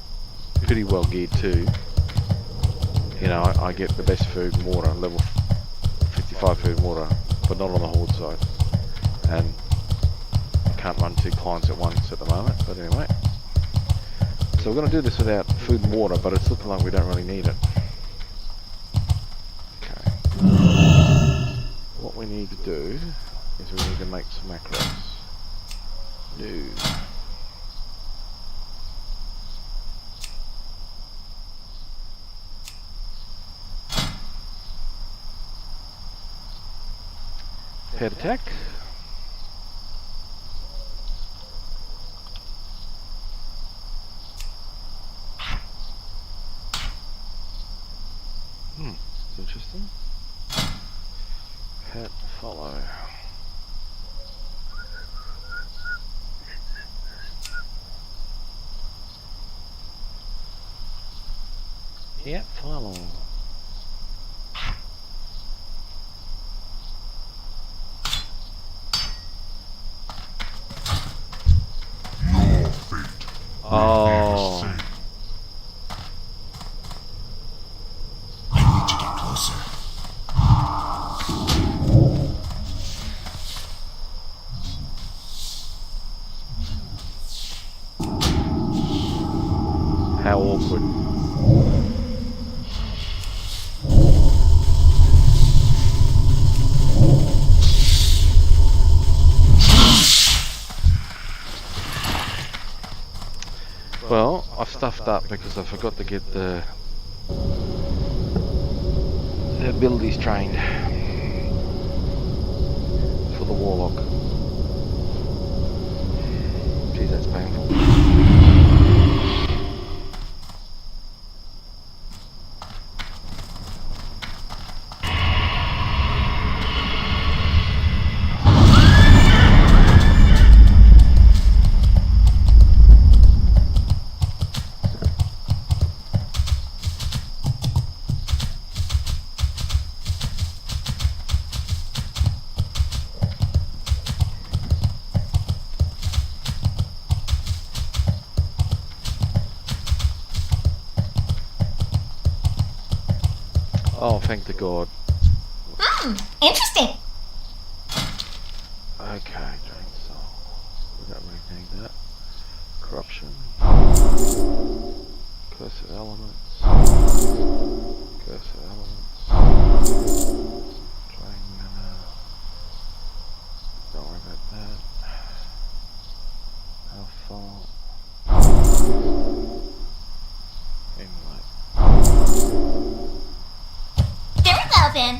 B: pretty well geared too. You know, I get the best food and water, level 55 food and water, but not on the Horde side. And I can't run 2 clients at once at the moment, but anyway. So we're going to do this without food and water, but it's looking like we don't really need it. Okay. What we need to do is we need to make some macros. New. Pet attack. It's interesting. Pet follow. Yep, follow.
C: Your fate
B: Oh.
C: say.
D: I need to get closer.
B: How awkward. Well, I stuffed up because I forgot to get the abilities trained for the Warlock. Geez, that's painful. Oh, thank the God.
E: Interesting.
B: Okay, drain soul. We don't really need that. Corruption. Curse of elements. Curse of elements. Drain mana. Don't worry about that. How far? Anyway.
E: Very well then.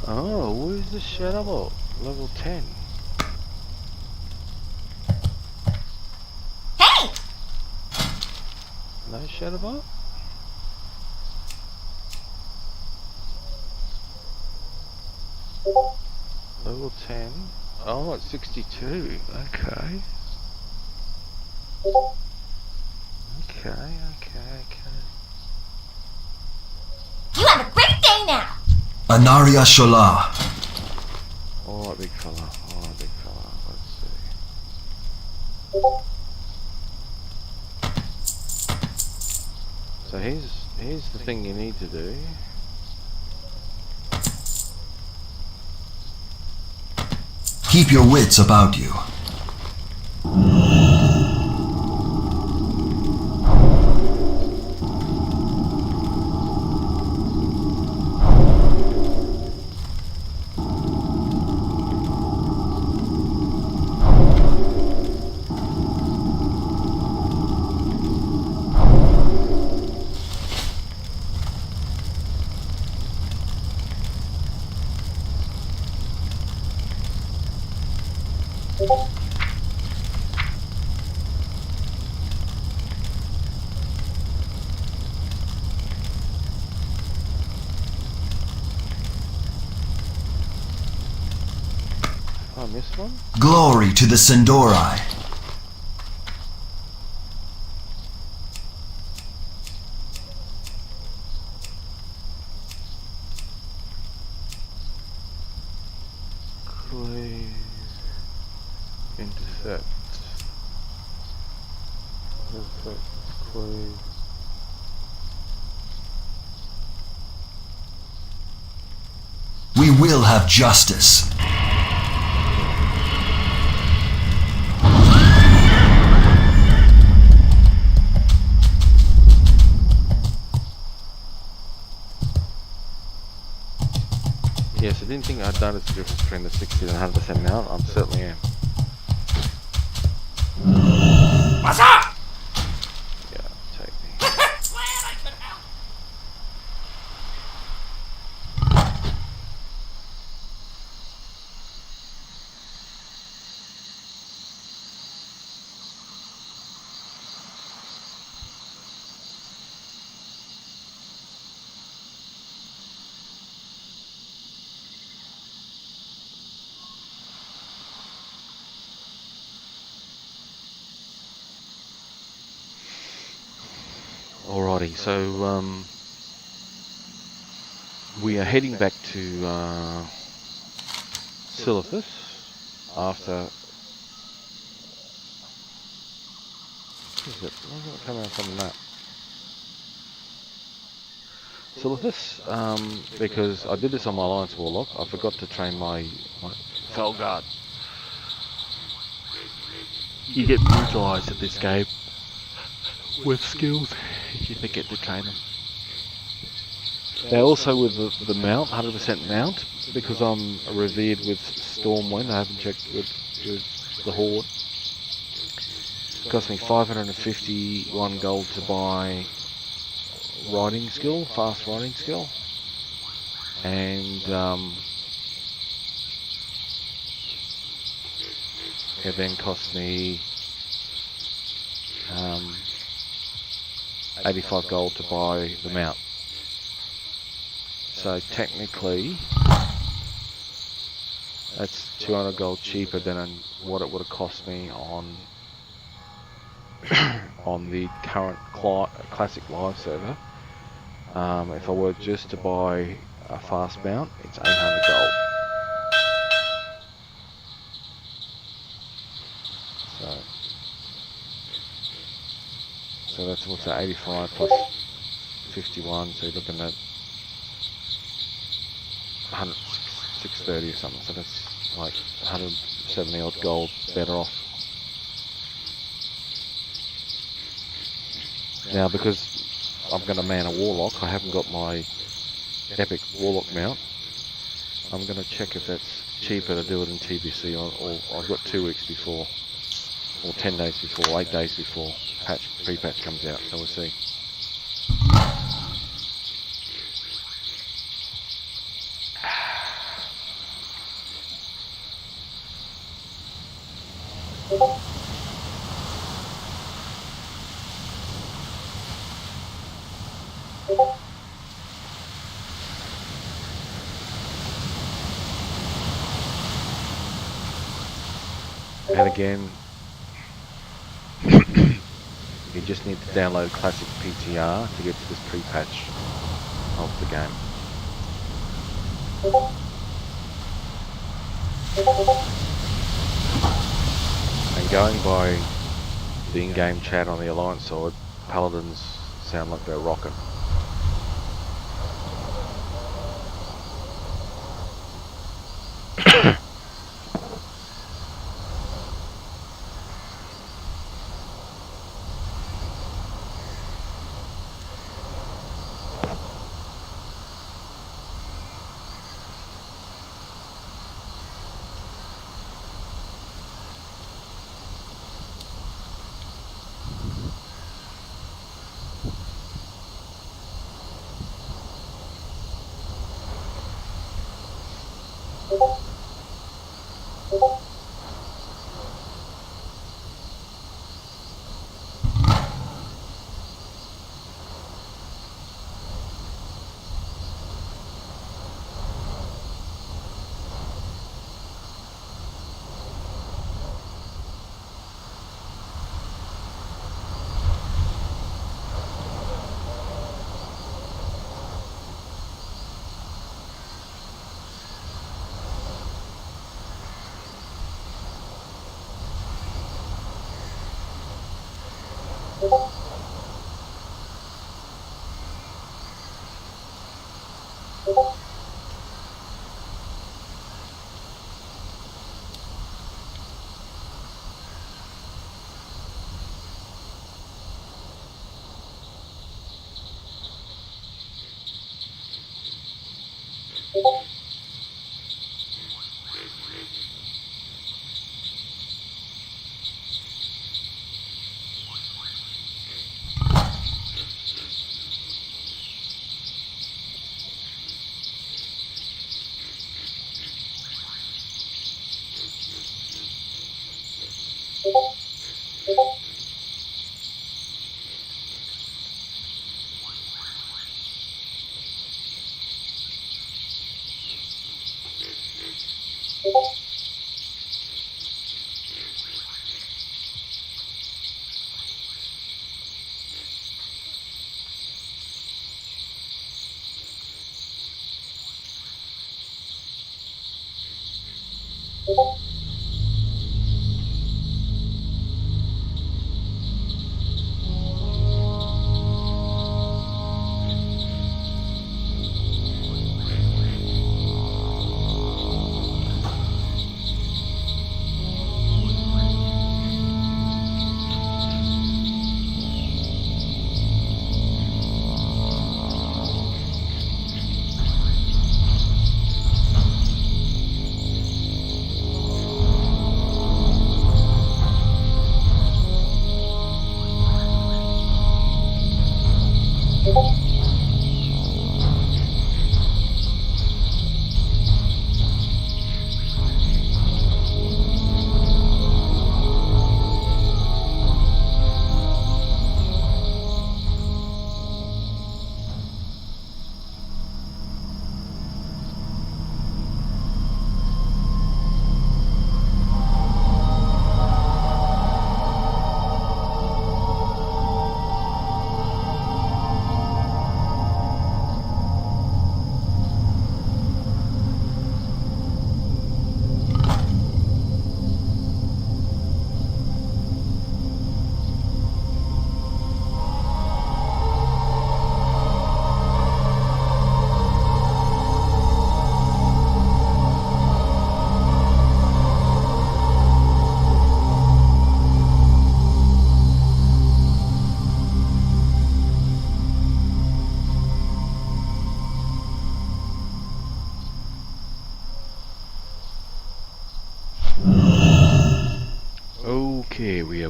B: Oh, where's the Shadowbolt? Level 10.
E: Hey!
B: No Shadowbolt? Level 10. Oh, it's 62. Okay. Okay.
E: You have a great day now.
D: Anaria Shola.
B: Alright, big fella. Let's see. So here's the thing you need to do.
D: Keep your wits about you.
B: I missed one?
D: Glory to the Sindori.
B: Cleave. Intercept. Intercept. Cleave.
D: We will have justice.
B: didn't think I'd noticed the difference between the 60 and 100% mount. I certainly am.
F: What's up?
B: Yeah, take me.
F: Glad I could help.
B: Alrighty, so we are heading back to Silithus after. What is it? Why is it coming up on the map? Silithus, because I did this on my Alliance Warlock. I forgot to train my Felguard. You get brutalised at this game with skills if you forget to train them. Now also with the mount, 100% mount, because I'm revered with Stormwind, I haven't checked with the Horde. It cost me 551 gold to buy riding skill, fast riding skill. And it then cost me 85 gold to buy the mount. So technically, that's 200 gold cheaper than what it would have cost me on on the current classic live server. If I were just to buy a fast mount, it's 800 gold. So that's what's that, 85 plus 51, so you're looking at 630 or something, so that's like 170 odd gold better off. Now because I'm going to man a Warlock, I haven't got my epic Warlock mount. I'm going to check if that's cheaper to do it in TBC, or I've got 2 weeks before, or 10 days before, 8 days before PrePatch comes out, so we'll see. And again, you just need to download classic PTR to get to this pre-patch of the game. And going by the in-game chat on the Alliance side, Paladins sound like they're rocking.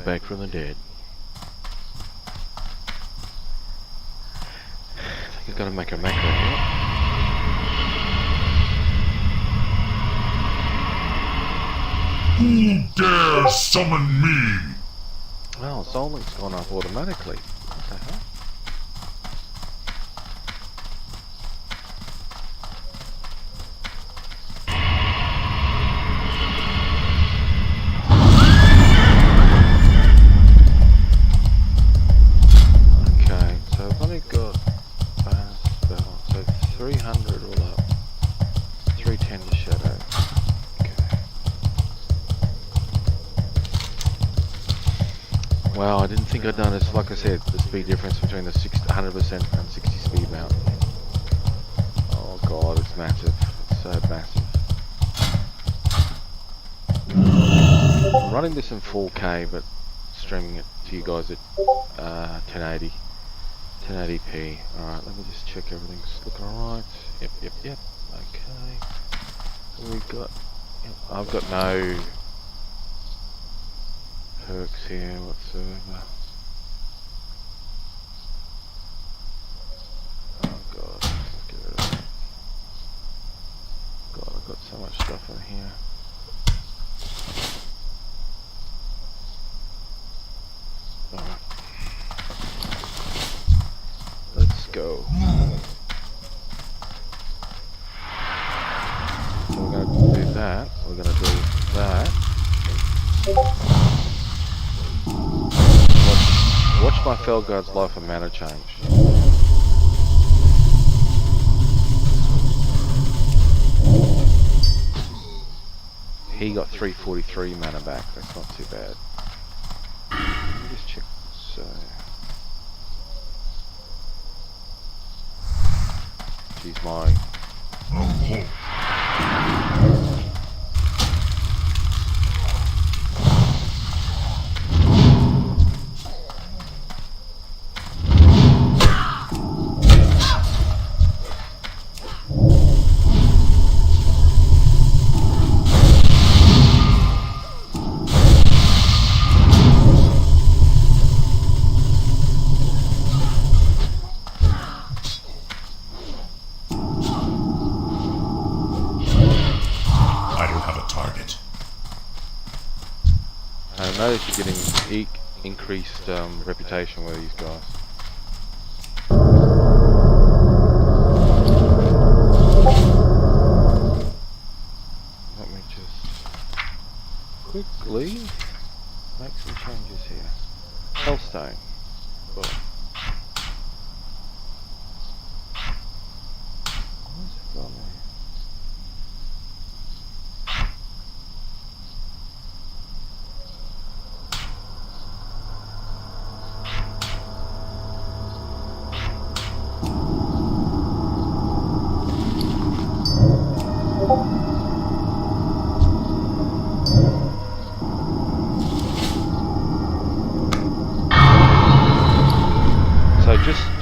B: back from the dead. I think I've got to make a macro here.
C: Who dare summon me?
B: Well, Soul Link's gone up automatically. What the hell? Okay, so I've only got spell, so 300 all up. 310 to shadow. Wow, I didn't think I'd notice, like I said, the speed difference between the 100% and 60 speed mount. Oh god, it's massive. It's so massive. I'm running this in 4K, but streaming it to you guys at 1080. 1080p. Alright, let me just check everything's looking alright. Yep. Okay. So we've got... Yep, I've got no... perks here whatsoever. Oh god, let's get rid of that. God, I've got so much stuff in here. Alright. Let's go. So we're gonna do that. We're gonna do that. Watch my Felguard's life and mana change. He got 343 mana back, that's not too bad. Let me just check, so... Geez, my... I noticed you're getting increased reputation with these guys. Let me just quickly make some changes here. Hellstone. Cool. Where's it gone there?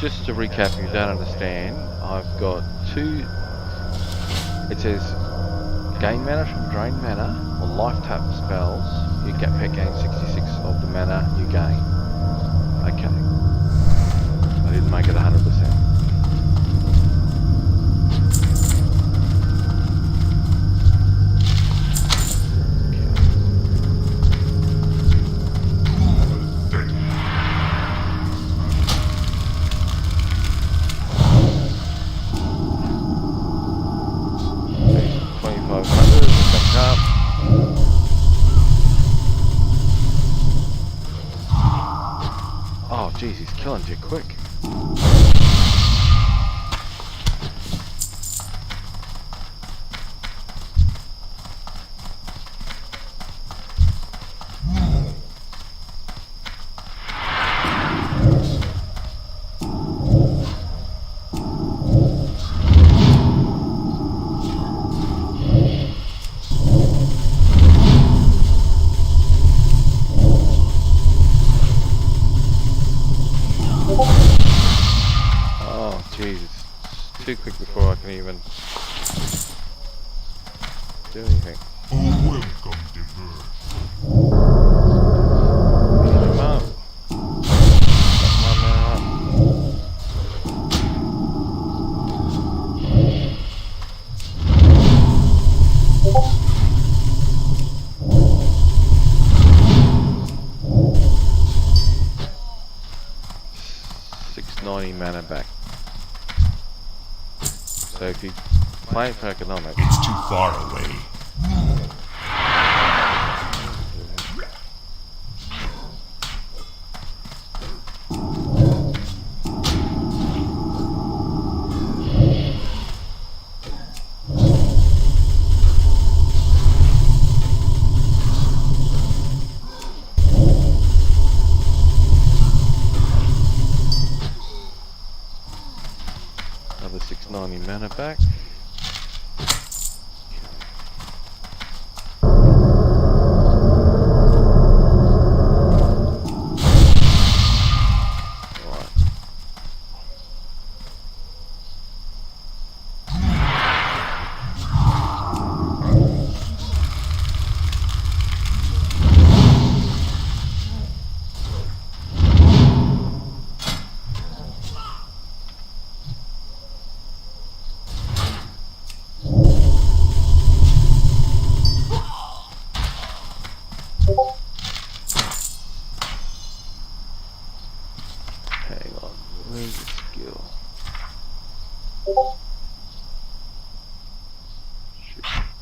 B: Just to recap, if you don't understand, I've got two, it says gain mana from drain mana or life tap spells, you get pet gain 66 of the mana you gain. Okay. I didn't make it 100%. Oh jeez, he's killing you quick. Too quick before I can even do anything.
C: A welcome diversion.
B: 690 mana back. So if you play for economics,
C: It's too far away.
B: another 690 mana back. Hang on, where's the skill? Shoot.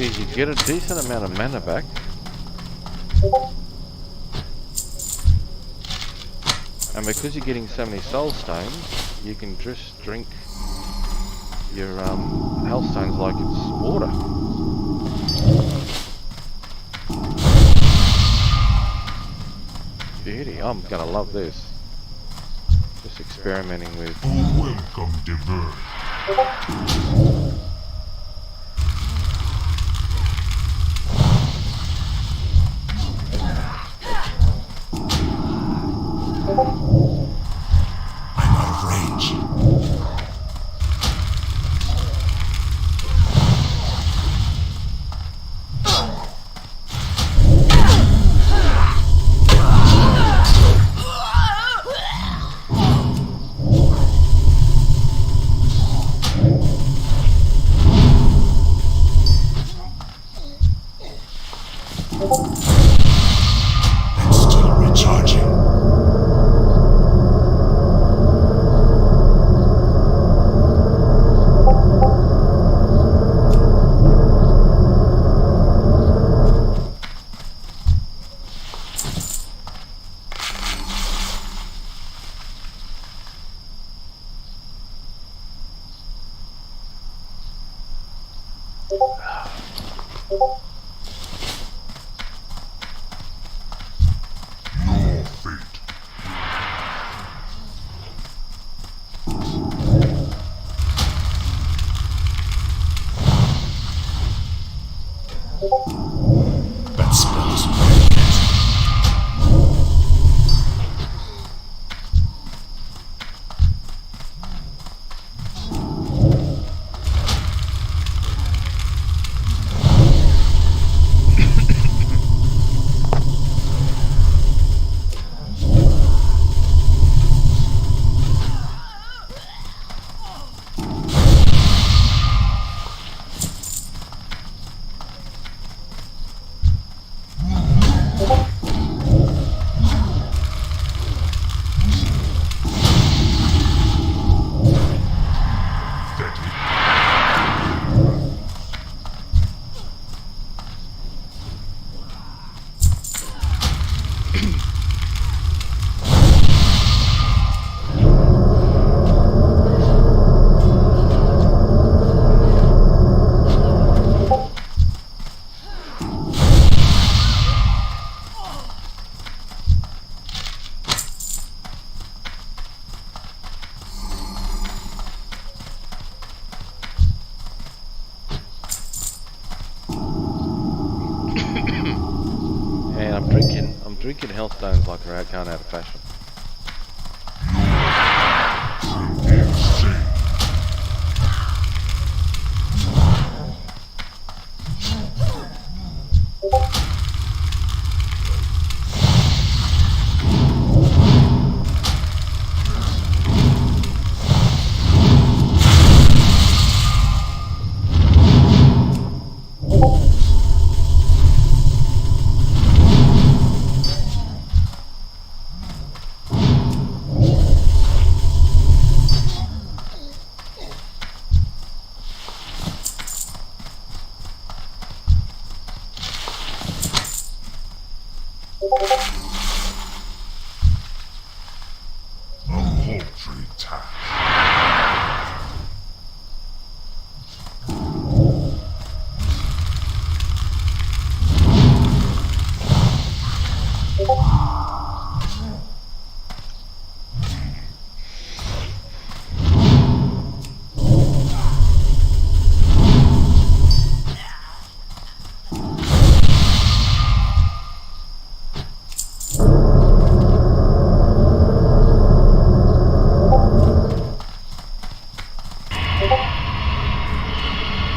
B: Geez, you get a decent amount of mana back. And because you're getting so many soul stones, you can just drink your health stones like it's water. Beauty, I'm gonna love this. Just experimenting with.
C: Welcome, Diverse. And still recharging. Your fate. That spells
B: And I'm drinking health stones like they're out of fashion.
C: insane. A paltry task.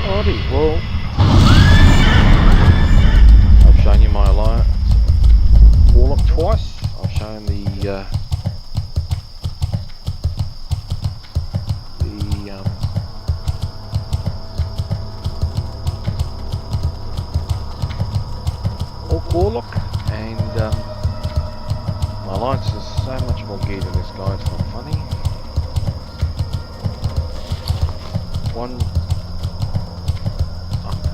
B: Alrighty, well, I've shown you my alliance Warlock twice. I've shown the Orc Warlock, and my alliance is so much more geared than this guy, it's not funny. One,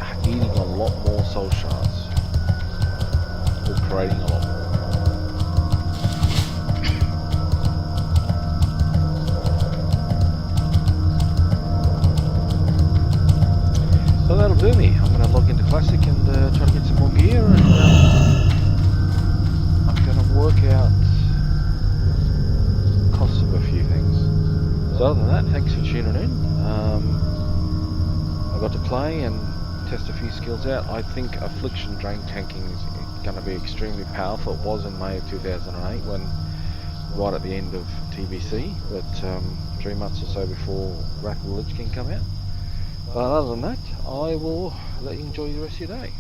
B: I'm eating a lot more soul shards, or creating a lot more. So that'll do me. I'm going to log into Classic and try to get some more gear, and I'm going to work out costs of a few things. So other than that, thanks for tuning in. I got to play and test a few skills out. I think Affliction Drain Tanking is going to be extremely powerful. It was in May of 2008 when right at the end of TBC, but 3 months or so before Wrath of the Lich King come out. But other than that, I will let you enjoy the rest of your day.